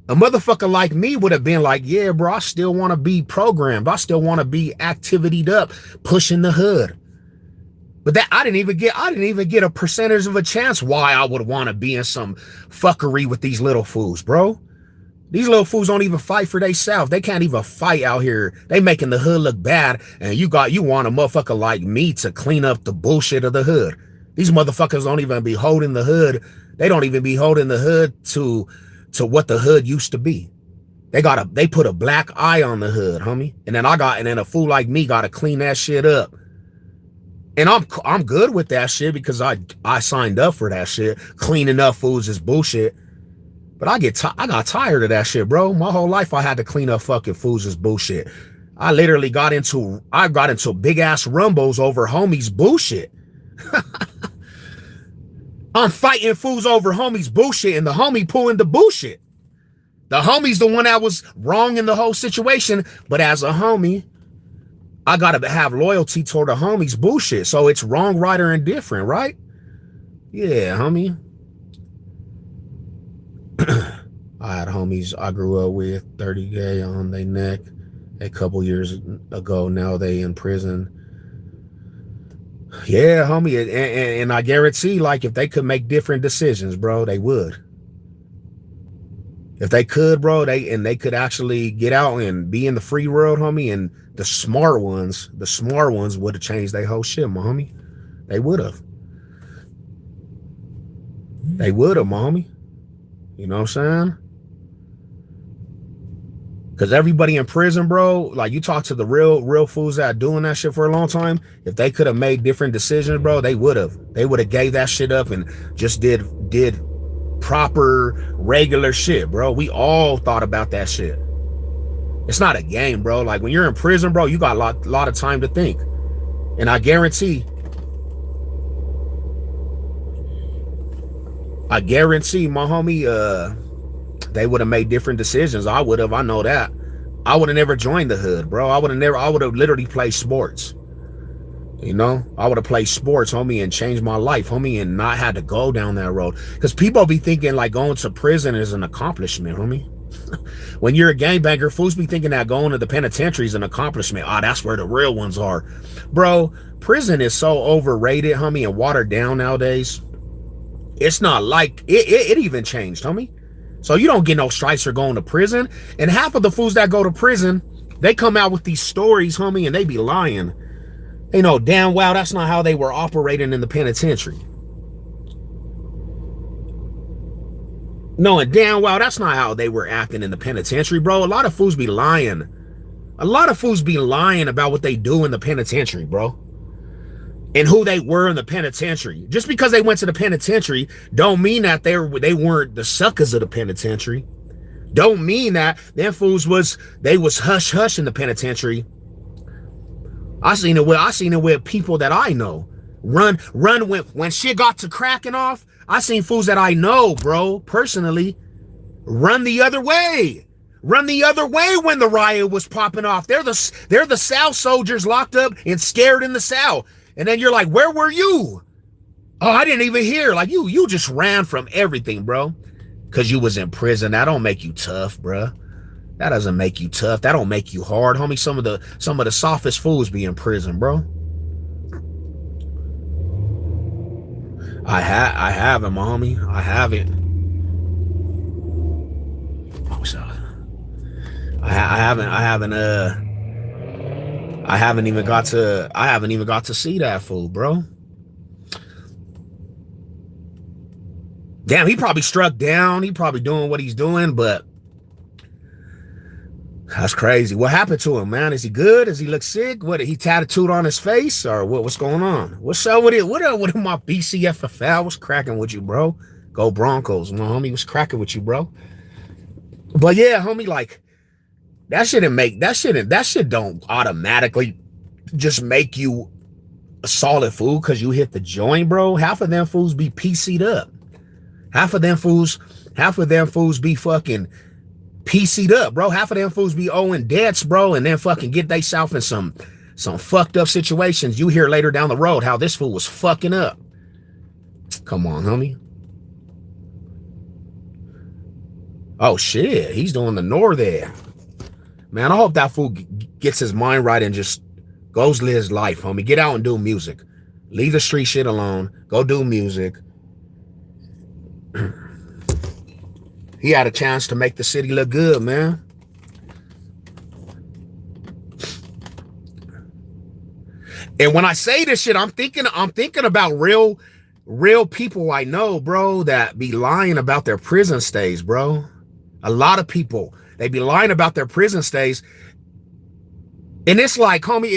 a motherfucker like me would have been like, yeah, bro, I still want to be programmed. I still want to be activityed up, pushing the hood. But that I didn't even get a percentage of a chance why I would want to be in some fuckery with these little fools, bro. These little fools don't even fight for themselves. They can't even fight out here. They making the hood look bad, and you want a motherfucker like me to clean up the bullshit of the hood. These motherfuckers don't even be holding the hood. They don't even be holding the hood to what the hood used to be. They put a black eye on the hood, homie. And then a fool like me gotta clean that shit up. And I'm good with that shit because I signed up for that shit. Cleaning up fools is bullshit. But I got tired of that shit, bro. My whole life I had to clean up fucking fools is bullshit. I literally got into big ass rumbles over homies bullshit. I'm fighting fools over homies bullshit, and the homie pulling the bullshit. The homie's the one that was wrong in the whole situation, but as a homie, I gotta have loyalty toward the homie's bullshit. So it's wrong, right, or indifferent, right? Yeah, homie. I had homies I grew up with, 30K on their neck a couple years ago. Now they in prison. Yeah, homie, and I guarantee, like, if they could make different decisions, bro, they would. If they could, bro, they could actually get out and be in the free world, homie, and the smart ones would have changed their whole shit, my homie. They would have. They would have, my homie. You know what I'm saying? Because everybody in prison, bro, like, you talk to the real fools that are doing that shit for a long time, if they could have made different decisions, bro, they would have. They would have gave that shit up and just did proper, regular shit, bro. We all thought about that shit. It's not a game, bro. Like, when you're in prison, bro, you got a lot of time to think. And I guarantee, my homie, they would have made different decisions. I would have. I know that. I would have never joined the hood, bro. I would have literally played sports. You know, I would have played sports, homie, and changed my life, homie, and not had to go down that road. Because people be thinking like going to prison is an accomplishment, homie. When you're a gangbanger, fools be thinking that going to the penitentiary is an accomplishment. Oh, that's where the real ones are. Bro, prison is so overrated, homie, and watered down nowadays. It's not like it even changed, homie. So you don't get no stripes for going to prison. And half of the fools that go to prison, they come out with these stories, homie, and they be lying. They know damn well that's not how they were operating in the penitentiary. Knowing damn well that's not how they were acting in the penitentiary, bro. A lot of fools be lying. A lot of fools be lying about what they do in the penitentiary, bro. And who they were in the penitentiary. Just because they went to the penitentiary don't mean that they weren't the suckers of the penitentiary. Don't mean that them fools was hush hush in the penitentiary. I seen it with people that I know. Run when shit got to cracking off. I seen fools that I know, bro, personally, run the other way. Run the other way when the riot was popping off. They're the South soldiers locked up and scared in the South. And then you're like, where were you? Oh, I didn't even hear. Like you just ran from everything, bro. Cause you was in prison. That don't make you tough, bro. That doesn't make you tough. That don't make you hard, homie. Some of the softest fools be in prison, bro. I haven't, my homie. I haven't. Oh, sorry. I haven't even got to see that fool, bro. Damn, he probably struck down. He probably doing what he's doing, but that's crazy. What happened to him, man? Is he good? Does he look sick? What, he tattooed on his face, or what's going on? What's up with it? What up with my BCFFL? What's cracking with you, bro? Go Broncos, my homie. What's cracking with you, bro? But yeah, homie, like that shit don't automatically just make you a solid fool because you hit the joint, bro. Half of them fools be PC'd up. Half of them fools be fucking PC'd up, bro. Half of them fools be owing debts, bro, and then fucking get theyself in some fucked up situations. You hear later down the road how this fool was fucking up. Come on, homie. Oh shit, he's doing the Nor there. Man, I hope that fool gets his mind right and just goes live his life, homie. Get out and do music. Leave the street shit alone. Go do music. He had a chance to make the city look good, man. And when I say this shit, I'm thinking about real people I know, bro, that be lying about their prison stays, bro. A lot of people, they be lying about their prison stays. And it's like, homie,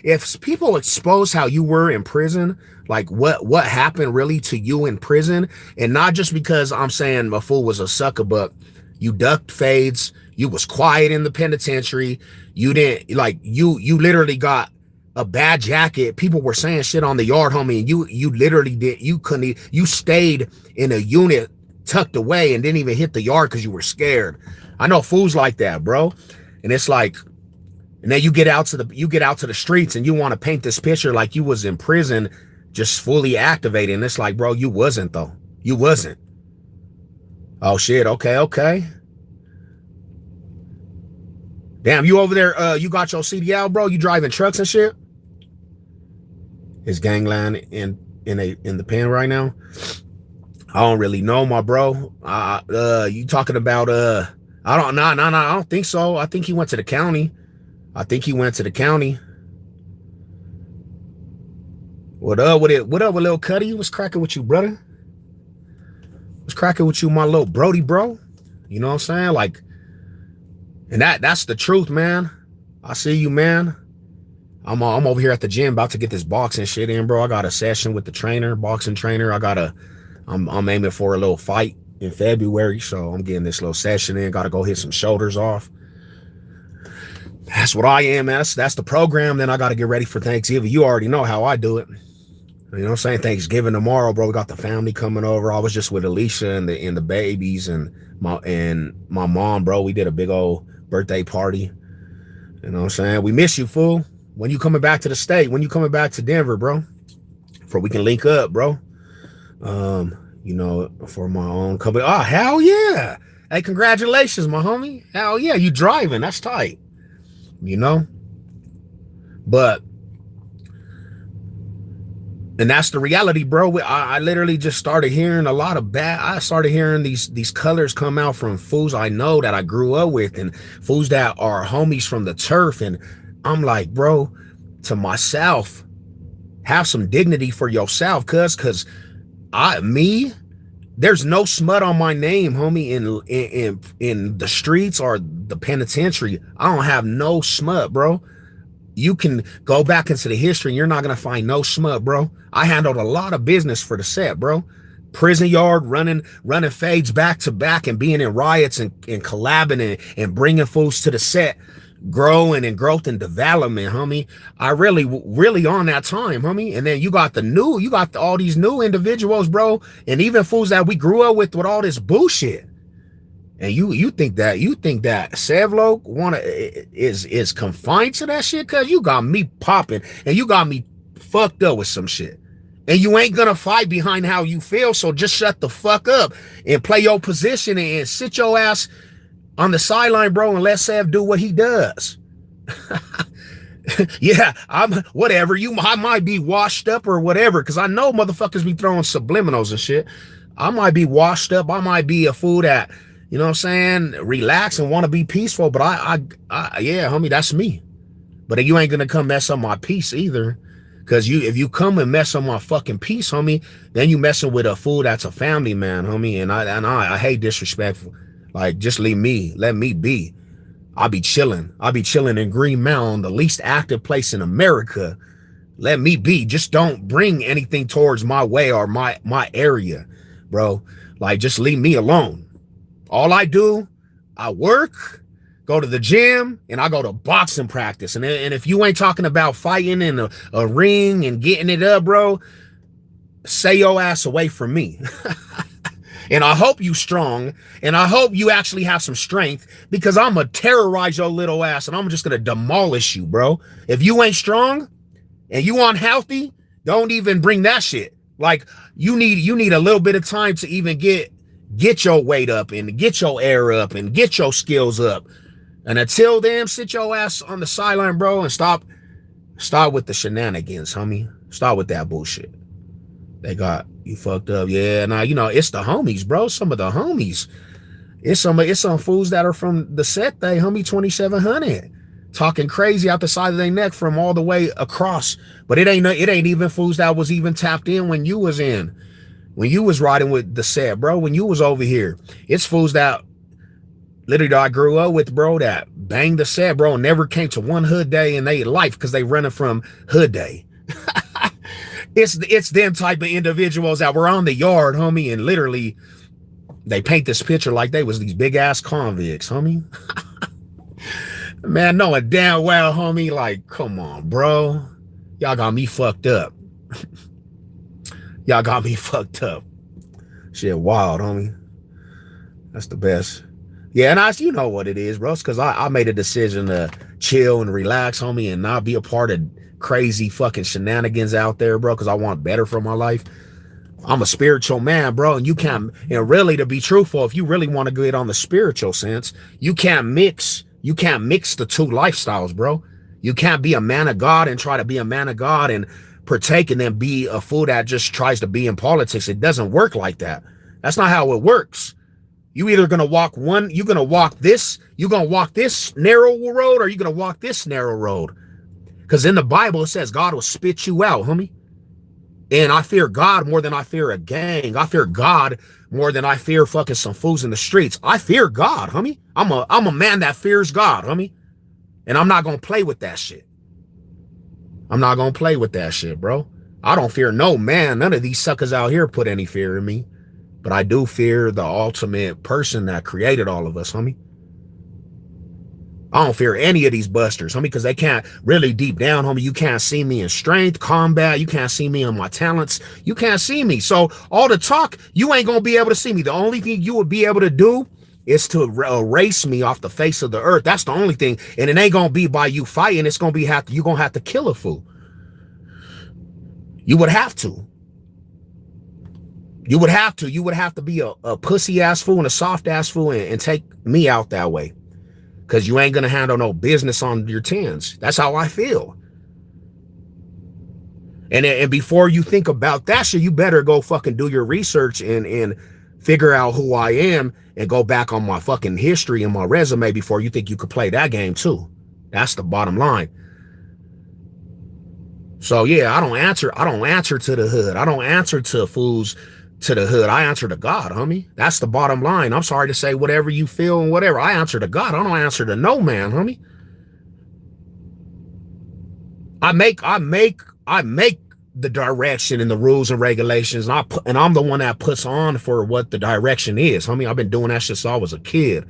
if people expose how you were in prison, like what happened really to you in prison, and not just because I'm saying a fool was a sucker, but you ducked fades, you was quiet in the penitentiary, you didn't, like, you literally got a bad jacket, people were saying shit on the yard, homie, and you literally you stayed in a unit tucked away and didn't even hit the yard because you were scared. I know fools like that, bro. And it's like, and then you get out to the streets and you want to paint this picture like you was in prison, just fully activated. And it's like, bro, you wasn't though. You wasn't. Oh shit. Okay. Damn, you over there? You got your CDL, bro? You driving trucks and shit? Is gangland in the pen right now? I don't really know, my bro. You talking about I don't think so. I think he went to the county. What up with it? What up with Lil Cuddy? What's cracking with you, brother? What's cracking with you, my little Brody, bro? You know what I'm saying? Like, and that's the truth, man. I see you, man. I'm over here at the gym about to get this boxing shit in, bro. I got a session with the boxing trainer. I'm aiming for a little fight in February, so I'm getting this little session in. Got to go hit some shoulders off. That's what I am, man. That's the program. Then I got to get ready for Thanksgiving. You already know how I do it. You know what I'm saying? Thanksgiving tomorrow, bro. We got the family coming over. I was just with Alicia and the babies and my mom, bro. We did a big old birthday party. You know what I'm saying? We miss you, fool. When you coming back to the state? When you coming back to Denver, bro? For we can link up, bro. You know, for my own company. Oh, hell yeah. Hey, congratulations, my homie. Hell yeah. You driving. That's tight. You know? But, and that's the reality, bro. I literally just started hearing a lot of I started hearing these colors come out from fools I know that I grew up with and fools that are homies from the turf. And I'm like, bro, to myself, have some dignity for yourself, cuz me There's no smut on my name, homie, in the streets or the penitentiary. I don't have no smut, bro. You can go back into the history and you're not gonna find no smut, bro. I handled a lot of business for the set, bro. Prison yard, running fades back to back and being in riots and collabing and bringing fools to the set, growing and growth and development, homie. I really on that time, homie. And then you got all these new individuals, bro, and even fools that we grew up with all this bullshit. And you think that SEV LOCCS is confined to that shit? Cause you got me popping and you got me fucked up with some shit. And you ain't gonna fight behind how you feel, so just shut the fuck up and play your position and sit your ass on the sideline, bro, and let SEV do what he does. Yeah, I'm whatever. I might be washed up or whatever, because I know motherfuckers be throwing subliminals and shit. I might be washed up. I might be a fool that, you know what I'm saying, relax and want to be peaceful. But yeah, homie, that's me. But you ain't gonna come mess up my peace either. Because if you come and mess up my fucking peace, homie, then you messing with a fool that's a family man, homie. And I hate disrespectful. Like, just let me be. I'll be chilling in Green Mountain, the least active place in America. Let me be. Just don't bring anything towards my way or my area, bro. Like, just leave me alone. All I do, I work, go to the gym, and I go to boxing practice. And if you ain't talking about fighting in a ring and getting it up, bro, say your ass away from me. And I hope you strong, and I hope you actually have some strength, because I'm gonna terrorize your little ass, and I'm just gonna demolish you, bro. If you ain't strong and you unhealthy, don't even bring that shit. Like, you need a little bit of time to even get your weight up and get your air up and get your skills up. And until then, sit your ass on the sideline, bro, and stop with the shenanigans, homie. Stop with that bullshit. They got you fucked up. Yeah, now, you know, it's the homies, bro. Some of the homies. It's some fools that are from the set, they homie 2700. Talking crazy out the side of their neck from all the way across. But it ain't even fools that was even tapped in when you was in. When you was riding with the set, bro. When you was over here. It's fools that literally I grew up with, bro, that banged the set, bro, and never came to one hood day in their life because they running from hood day. It's them type of individuals that were on the yard, homie, and literally they paint this picture like they was these big ass convicts, homie. Man, knowing damn well, homie, like, come on, bro. Y'all got me fucked up. Y'all got me fucked up. Shit wild, homie. That's the best. Yeah, and you know what it is, bro. It's because I made a decision to chill and relax, homie, and not be a part of crazy fucking shenanigans out there, bro, because I want better for my life. I'm a spiritual man, bro, and and really, to be truthful, if you really want to get on the spiritual sense, you can't mix the two lifestyles, bro. You can't be a man of God and try to be a man of God and partake and then be a fool that just tries to be in politics. It doesn't work like that. That's not how it works. You either gonna walk this narrow road, or you're gonna walk this narrow road. Because in the Bible, it says God will spit you out, homie. And I fear God more than I fear a gang. I fear God more than I fear fucking some fools in the streets. I fear God, homie. I'm a man that fears God, homie. And I'm not going to play with that shit. I'm not going to play with that shit, bro. I don't fear no man. None of these suckers out here put any fear in me. But I do fear the ultimate person that created all of us, homie. I don't fear any of these busters, homie, because they can't really deep down, homie. You can't see me in strength, combat. You can't see me in my talents. You can't see me. So all the talk, you ain't going to be able to see me. The only thing you would be able to do is to erase me off the face of the earth. That's the only thing. And it ain't going to be by you fighting. It's going to be you're going to have to kill a fool. You would have to. You would have to be a pussy ass fool and a soft ass fool and take me out that way. Because you ain't going to handle no business on your tens. That's how I feel. And before you think about that shit, you better go fucking do your research and figure out who I am and go back on my fucking history and my resume before you think you could play that game too. That's the bottom line. So yeah, I don't answer to the hood. I don't answer to fools to the hood. I answer to God, homie. That's the bottom line. I'm sorry to say whatever you feel and whatever. I answer to God. I don't answer to no man, homie. I make the direction and the rules and regulations, and I'm the one that puts on for what the direction is, homie. I've been doing that shit since I was a kid.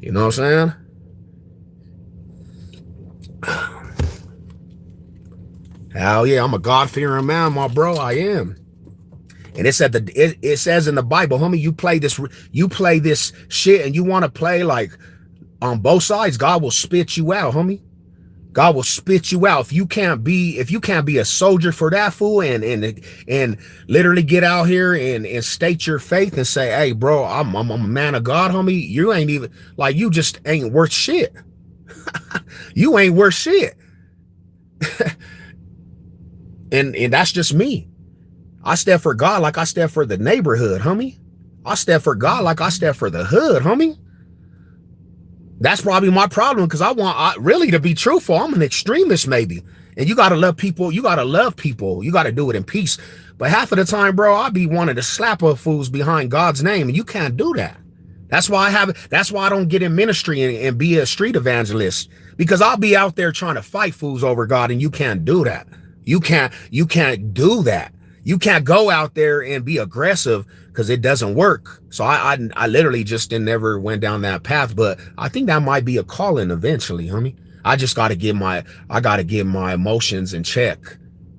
You know what I'm saying? Hell yeah, I'm a God-fearing man, my bro. I am. And it says in the Bible, homie, you play this shit and you want to play like on both sides, God will spit you out, homie. God will spit you out if you can't be a soldier for that fool and literally get out here and state your faith and say, hey, bro, I'm a man of God, homie. You ain't even like, you just ain't worth shit. You ain't worth shit. and that's just me. I step for God like I step for the neighborhood, homie. I step for God like I step for the hood, homie. That's probably my problem, because really, to be truthful, I'm an extremist maybe. And you got to love people. You got to love people. You got to do it in peace. But half of the time, bro, I be wanting to slap up fools behind God's name, and you can't do that. That's why I don't get in ministry and be a street evangelist, because I'll be out there trying to fight fools over God, and you can't do that. You can't do that. You can't go out there and be aggressive, because it doesn't work. So I literally just never went down that path, but I think that might be a calling eventually, homie. I just got to get my emotions in check,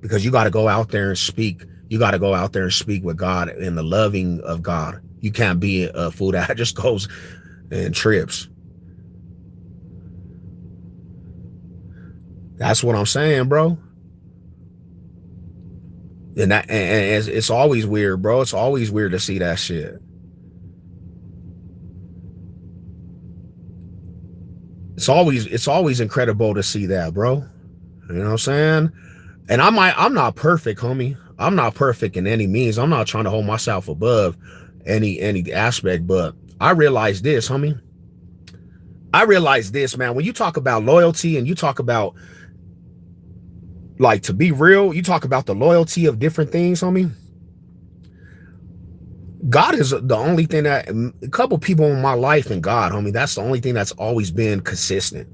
because you got to go out there and speak. You got to go out there and speak with God in the loving of God. You can't be a fool that just goes and trips. That's what I'm saying, bro. And it's always weird, bro. It's always weird to see that shit. It's always incredible to see that, bro. You know what I'm saying? And I'm not perfect, homie. I'm not perfect in any means. I'm not trying to hold myself above any aspect, but I realize this, homie. I realize this, man. When you talk about loyalty and you talk about, like, to be real, you talk about the loyalty of different things, homie. God is the only thing that, a couple people in my life and God, homie, that's the only thing that's always been consistent.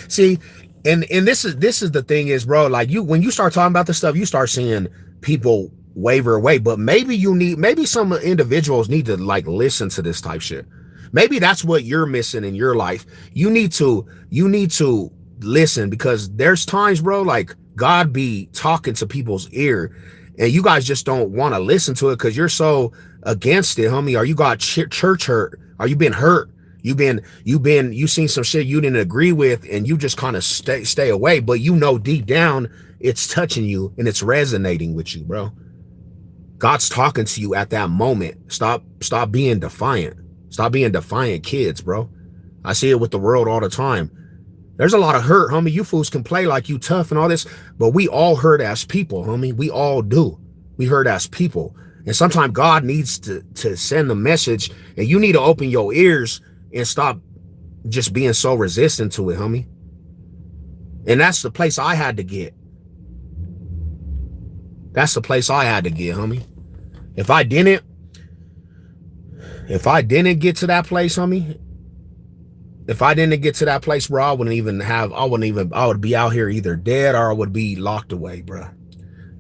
See, and this is the thing is, bro, like, when you start talking about this stuff, you start seeing people waver away, but maybe some individuals need to, like, listen to this type shit. Maybe that's what you're missing in your life. You need to listen, because there's times, bro, like, God be talking to people's ear and you guys just don't want to listen to it because you're so against it, homie. Or you got church hurt, or you been hurt, you seen some shit you didn't agree with and you just kind of stay away, but you know deep down it's touching you and it's resonating with you, bro. God's talking to you at that moment. Stop being defiant. Stop being defiant kids, bro. I see it with the world all the time. There's a lot of hurt, homie. You fools can play like you tough and all this, but we all hurt as people, homie. We all do. We hurt as people. And sometimes God needs to send the message, and you need to open your ears and stop just being so resistant to it, homie. And that's the place I had to get. That's the place I had to get, homie. If I didn't get to that place, homie, if I didn't get to that place, bro, I would be out here either dead or I would be locked away, bro.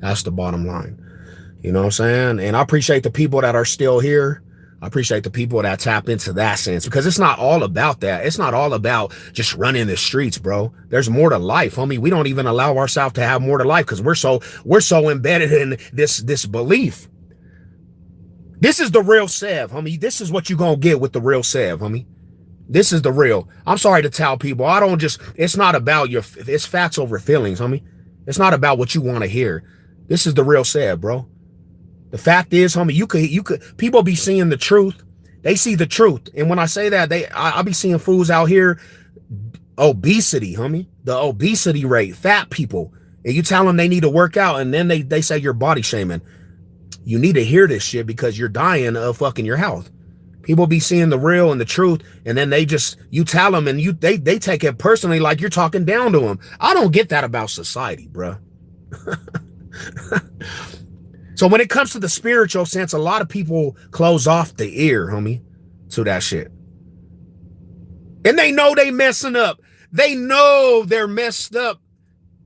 That's the bottom line. You know what I'm saying? And I appreciate the people that are still here. I appreciate the people that tap into that sense, because it's not all about that. It's not all about just running the streets, bro. There's more to life, homie. We don't even allow ourselves to have more to life because we're so embedded in this belief. This is the real SEV, homie. This is what you're going to get with the real SEV, homie. This is the real. I'm sorry to tell people. It's not about it's facts over feelings, homie. It's not about what you want to hear. This is the real SEV, bro. The fact is, homie, you could, people be seeing the truth. They see the truth. And when I say that, I be seeing fools out here, obesity, homie, the obesity rate, fat people. And you tell them they need to work out, and then they say you're body shaming. You need to hear this shit because you're dying of fucking your health. People be seeing the real and the truth, and then you tell them, and they take it personally like you're talking down to them. I don't get that about society, bro. So So when it comes to the spiritual sense, a lot of people close off the ear, homie, to that shit. And they know they messing up. They know they're messed up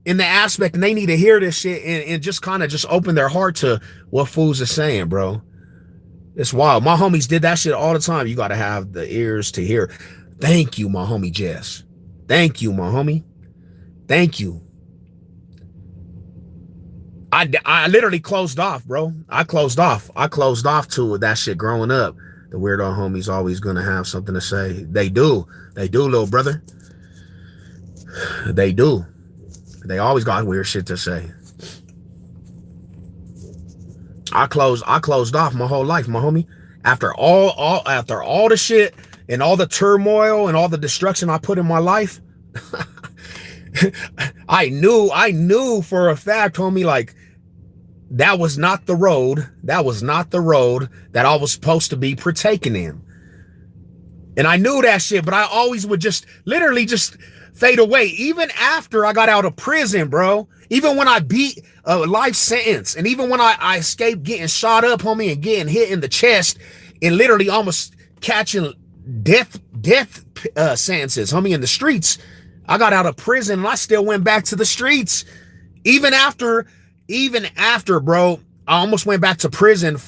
in the aspect, and they need to hear this shit and just kind of just open their heart to what fools are saying, bro. It's wild. My homies did that shit all the time. You got to have the ears to hear. Thank you, my homie Jess. Thank you, my homie. Thank you. I literally closed off, bro. I closed off to that shit growing up. The weirdo homie's always gonna have something to say. They do, little brother. They do. They always got weird shit to say. I closed off my whole life, my homie. After all the shit and all the turmoil and all the destruction I put in my life, I knew for a fact, homie, like that was not the road. That was not the road that I was supposed to be partaking in. And I knew that shit, but I always would just literally just fade away. Even after I got out of prison, bro. Even when I beat a life sentence, and even when I escaped getting shot up, homie, and getting hit in the chest, and literally almost catching death sentences, homie, in the streets. I got out of prison and I still went back to the streets. Even after, bro, I almost went back to prison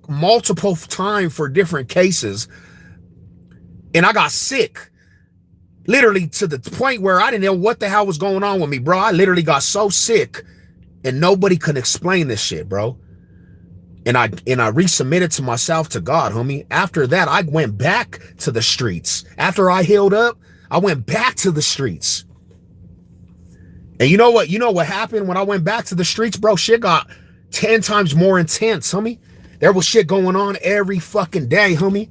multiple times for different cases. And I got sick. Literally to the point where I didn't know what the hell was going on with me, bro. I literally got so sick and nobody could explain this shit, bro. And I resubmitted to myself to God, homie. After that, I went back to the streets. After I healed up, I went back to the streets. And you know what? You know what happened when I went back to the streets, bro? Shit got 10 times more intense, homie. There was shit going on every fucking day, homie.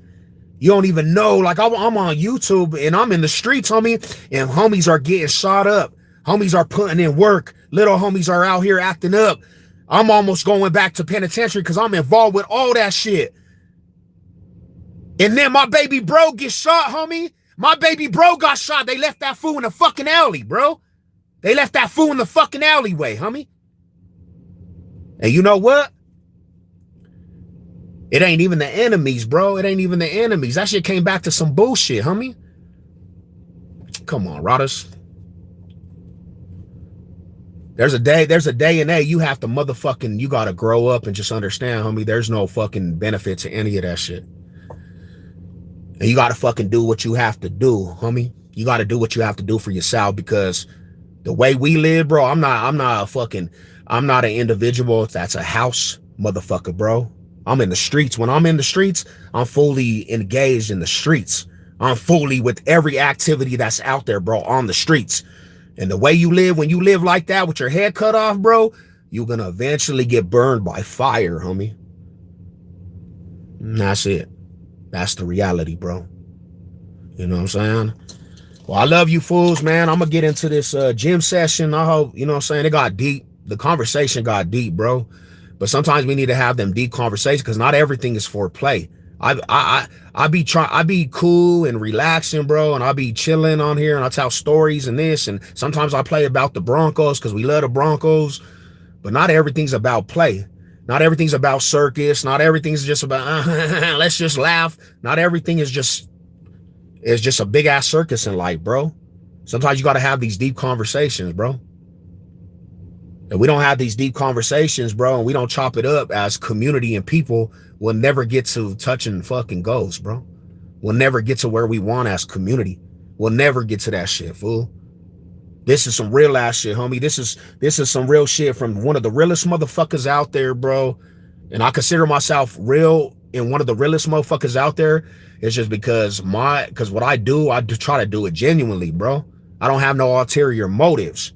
You don't even know. Like, I'm on YouTube and I'm in the streets, homie, and homies are getting shot up. Homies are putting in work. Little homies are out here acting up. I'm almost going back to penitentiary because I'm involved with all that shit. And then my baby bro gets shot, homie. My baby bro got shot. They left that fool in the fucking alley, bro. They left that fool in the fucking alleyway, homie. And you know what? It ain't even the enemies, bro. It ain't even the enemies. That shit came back to some bullshit, homie. Come on, Rodders. There's a day and age you have to motherfucking, you gotta grow up and just understand, homie, there's no fucking benefit to any of that shit. And you gotta fucking do what you have to do, homie. You gotta do what you have to do for yourself, because the way we live, bro, I'm not an individual that's a house motherfucker, bro. I'm in the streets. When I'm in the streets, I'm fully engaged in the streets. I'm fully with every activity that's out there, bro, on the streets. And the way you live, when you live like that with your head cut off, bro, you're gonna eventually get burned by fire, homie. And that's it. That's the reality, bro. You know what I'm saying? Well, I love you fools, man. I'm gonna get into this gym session. I hope, you know what I'm saying, it got deep. The conversation got deep, bro. But sometimes we need to have them deep conversations, because not everything is for play. I be cool and relaxing, bro, and I be chilling on here, and I tell stories and this, and sometimes I play about the Broncos because we love the Broncos. But not everything's about play. Not everything's about circus. Not everything's just about let's just laugh. Not everything is just a big ass circus in life, bro. Sometimes you got to have these deep conversations, bro. And we don't have these deep conversations, bro, and we don't chop it up as community and people, we'll never get to touching fucking goals, bro. We'll never get to where we want as community. We'll never get to that shit, fool. This is some real ass shit, homie. This is some real shit from one of the realest motherfuckers out there, bro. And I consider myself real and one of the realest motherfuckers out there. It's just because what I do try to do it genuinely, bro. I don't have no ulterior motives.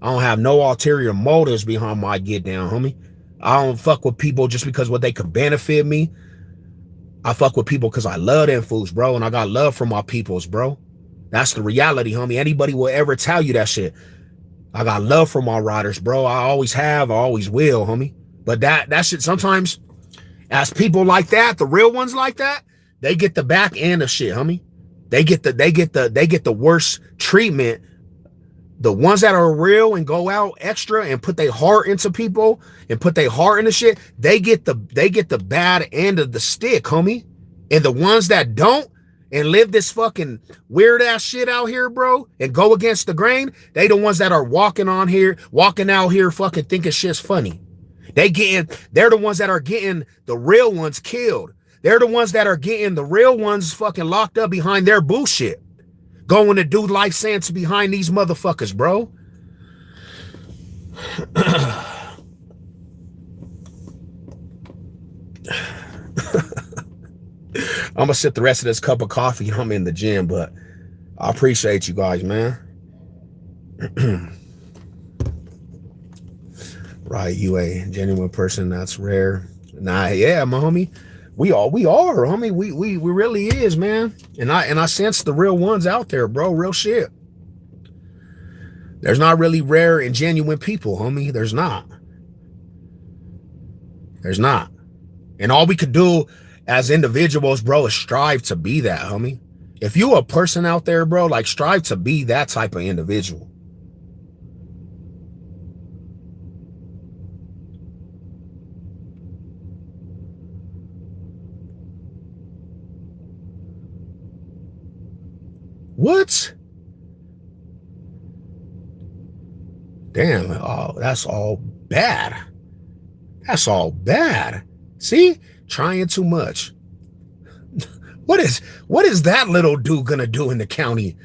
I don't have no ulterior motives behind my get down, homie. I don't fuck with people just because what they could benefit me. I fuck with people because I love them fools, bro, and I got love for my peoples, bro. That's the reality, homie. Anybody will ever tell you that shit. I got love for my riders, bro. I always have, I always will, homie. But that shit sometimes, as people like that, the real ones like that, they get the back end of shit, homie. They get the worst treatment The ones that are real and go out extra and put their heart into people and put their heart into shit, they get the bad end of the stick, homie. And the ones that don't and live this fucking weird ass shit out here, bro, and go against the grain, they the ones that are walking out here fucking thinking shit's funny. They're the ones that are getting the real ones killed. They're the ones that are getting the real ones fucking locked up behind their bullshit. Going to do life sentence behind these motherfuckers, bro. I'm gonna sip the rest of this cup of coffee. I'm in the gym, but I appreciate you guys, man. Right, you a genuine person. That's rare. Nah, yeah, my homie. We are, homie. We really is, man. And I sense the real ones out there, bro. Real shit. There's not really rare and genuine people, homie. There's not. There's not. And all we could do as individuals, bro, is strive to be that, homie. If you a person out there, bro, like strive to be that type of individual. What? Damn, oh, that's all bad. That's all bad. See? Trying too much. What is that little dude gonna do in the county?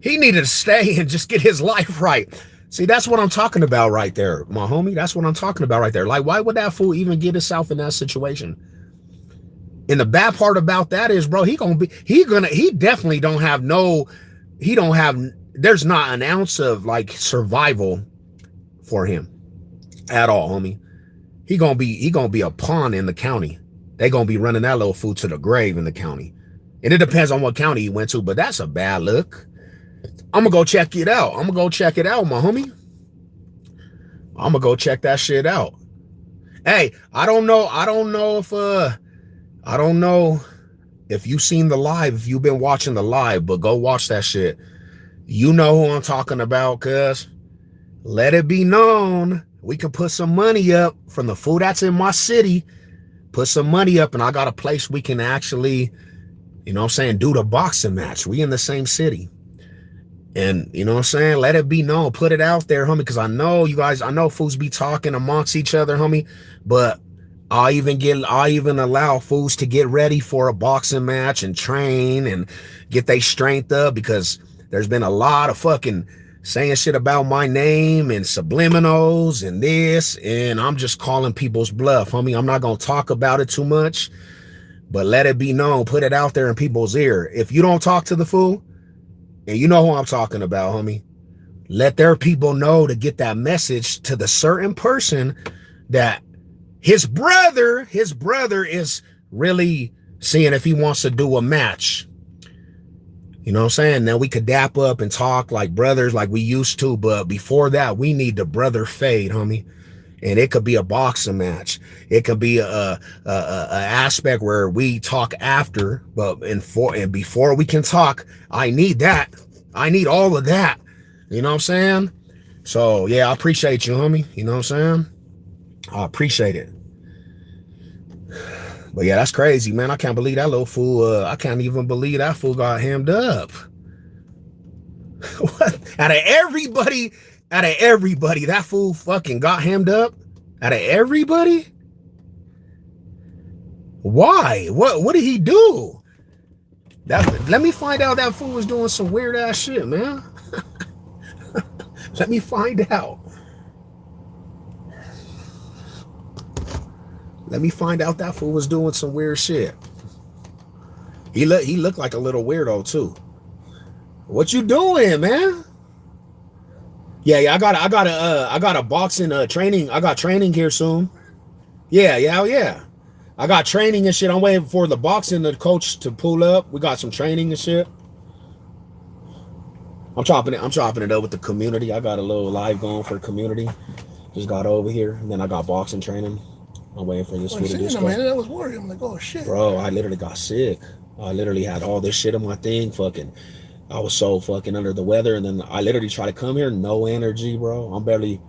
He needed to stay and just get his life right. See, that's what I'm talking about right there, my homie. That's what I'm talking about right there. Like, why would that fool even get himself in that situation? And the bad part about that is, bro, he definitely don't have there's not an ounce of like survival for him at all, homie. He gonna be a pawn in the county. They gonna be running that little fool to the grave in the county. And it depends on what county he went to, but that's a bad look. I'm gonna go check it out. my homie. I'm gonna go check that shit out. Hey, I don't know if you've seen the live, if you've been watching the live, but go watch that shit. You know who I'm talking about, cuz. Let it be known. We can put some money up from the food that's in my city. Put some money up, and I got a place we can actually, you know what I'm saying, do the boxing match. We in the same city. And, you know what I'm saying, let it be known. Put it out there, homie, because I know fools be talking amongst each other, homie, but I'll even allow fools to get ready for a boxing match and train and get their strength up, because there's been a lot of fucking saying shit about my name and subliminals and this, and I'm just calling people's bluff, homie. I'm not gonna talk about it too much, but let it be known. Put it out there in people's ear. If you don't talk to the fool, and you know who I'm talking about, homie, let their people know to get that message to the certain person that his brother is really seeing if he wants to do a match. You know what I'm saying? Now we could dap up and talk like brothers like we used to, but before that, we need the brother fade, homie. And it could be a boxing match. It could be a aspect where we talk after, but before we can talk, I need that. I need all of that. You know what I'm saying? So yeah, I appreciate you, homie. You know what I'm saying? I appreciate it. But yeah, that's crazy, man. I can't believe that little fool. I can't even believe that fool got hemmed up. What? Out of everybody, that fool fucking got hemmed up? Out of everybody? Why? What did he do? Let me find out that fool was doing some weird ass shit, man. Let me find out. Let me find out that fool was doing some weird shit. He looked like a little weirdo too. What you doing, man? Yeah, I got a boxing training. I got training here soon. Yeah. I got training and shit. I'm waiting for the boxing the coach to pull up. We got some training and shit. I'm chopping it up with the community. I got a little live going for the community. Just got over here, and then I got boxing training. I'm waiting for this food to do stuff. Man, I was worried. I'm like, oh shit. Bro, I literally got sick. I literally had all this shit on my thing, fucking I was so fucking under the weather, and then I literally tried to come here, no energy, bro. I'm barely.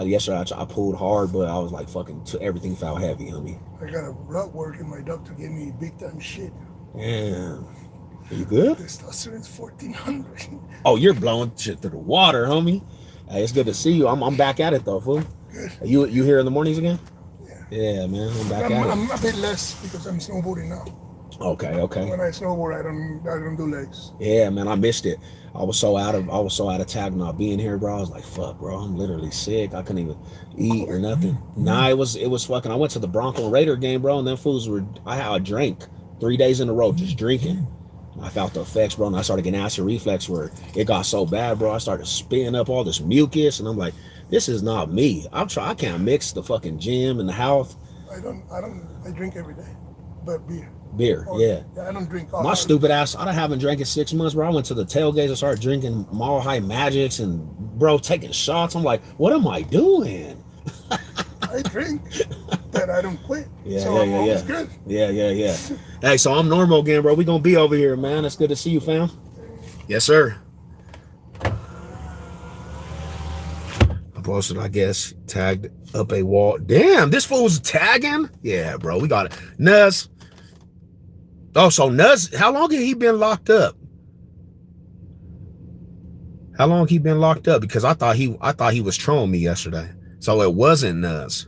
Yesterday I pulled hard, but I was like fucking. Everything felt heavy, homie. I got a blood work and my doctor gave me big time shit. Damn. Are you good? Testosterone's 1400. Oh, you're blowing shit through the water, homie. Hey, it's good to see you. I'm back at it though, fool. Good. You here in the mornings again? Yeah. Yeah, man. I'm back at it. I'm a bit less because I'm snowboarding now. Okay. When I snowboard, I don't do legs. Yeah, man, I missed it. I was so out of tag not being here, bro. I was like, fuck, bro, I'm literally sick. I couldn't even eat or nothing. Nah, it was fucking. I went to the Bronco and Raider game, bro, and them fools were. I drank 3 days in a row, just drinking. I felt the effects, bro, and I started getting acid reflux where it got so bad, bro. I started spitting up all this mucus, and I'm like, this is not me. I can't mix the fucking gym and the house. I drink every day, but beer. Beer, yeah. I don't drink. My stupid ass, I haven't drank in 6 months, bro. I went to the tailgates and started drinking Mile High Magics and, bro, taking shots. I'm like, what am I doing? I drink, but I don't quit. Yeah, so I'm always yeah. good. Yeah. Hey, so I'm normal again, bro. We gonna be over here, man. It's good to see you, fam. Yes, sir. I posted, I guess, tagged up a wall. Damn, this fool's tagging? Yeah, bro, we got it. Nuz. Oh, so Nuz, how long has he been locked up? How long he been locked up? Because I thought he was trolling me yesterday. So it wasn't Nuz.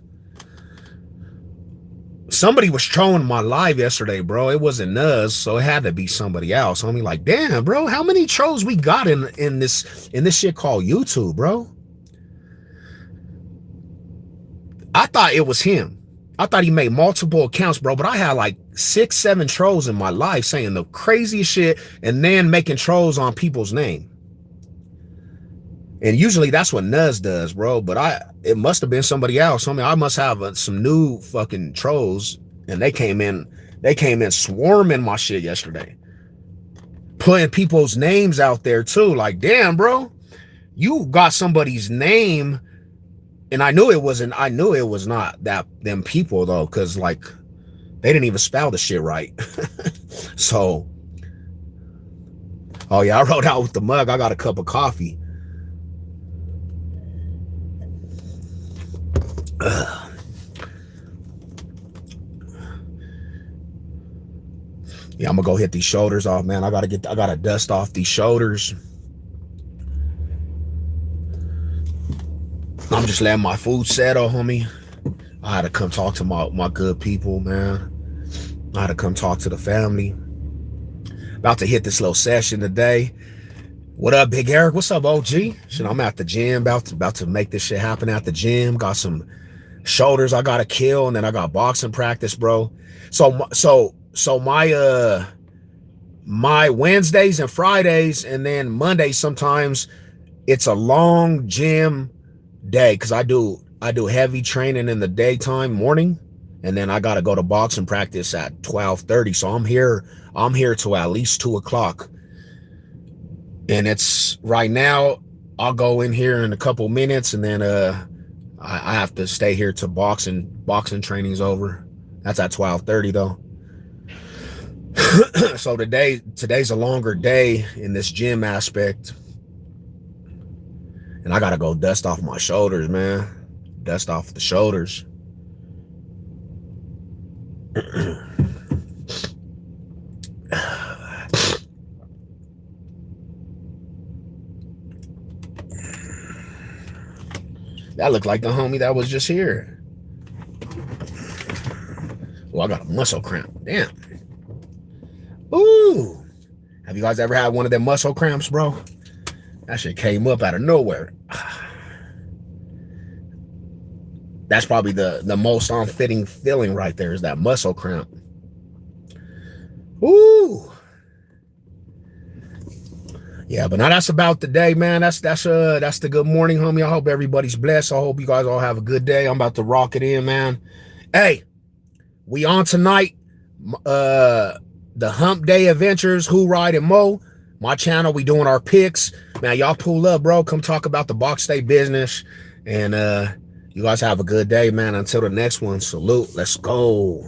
Somebody was trolling my live yesterday, bro. It wasn't Nuz, so it had to be somebody else. I mean, like, damn, bro, how many trolls we got in this shit called YouTube, bro? I thought it was him. I thought he made multiple accounts, bro, but I had like 6, 7 trolls in my life saying the craziest shit and then making trolls on people's name. And usually that's what Nuz does, bro, but it must have been somebody else. I mean, I must have some new fucking trolls, and they came in swarming my shit yesterday. Putting people's names out there too. Like, damn, bro, you got somebody's name. And I knew it was not them people though, because like they didn't even spell the shit right. So, oh yeah, I wrote out with the mug. I got a cup of coffee. Yeah, I'm gonna go hit these shoulders off, man. I gotta dust off these shoulders. I'm just letting my food settle, homie. I had to come talk to my good people, man. I had to come talk to the family. About to hit this little session today. What up, Big Eric? What's up, OG? Shit, I'm at the gym, about to make this shit happen at the gym. Got some shoulders I gotta kill, and then I got boxing practice, bro. So my Wednesdays and Fridays, and then Mondays sometimes it's a long gym day, because I do heavy training in the daytime morning, and then I gotta go to boxing practice at 12:30. So I'm here till at least 2 o'clock. And it's right now, I'll go in here in a couple minutes, and then I have to stay here till boxing training's over. That's at 12:30 though. So today's a longer day in this gym aspect. And I gotta go dust off my shoulders, man. Dust off the shoulders. That looked like the homie that was just here. Oh, I got a muscle cramp. Damn. Ooh. Have you guys ever had one of them muscle cramps, bro? That shit came up out of nowhere. That's probably the most unfitting feeling right there, is that muscle cramp. Ooh. Yeah, but now that's about the day, man. That's the good morning, homie. I hope everybody's blessed. I hope you guys all have a good day. I'm about to rock it in, man. Hey, we on tonight. The Hump Day Adventures, Who Ride and Mo. My channel, we doing our picks. Man, y'all pull up, bro. Come talk about the box day business. And you guys have a good day, man. Until the next one, salute. Let's go.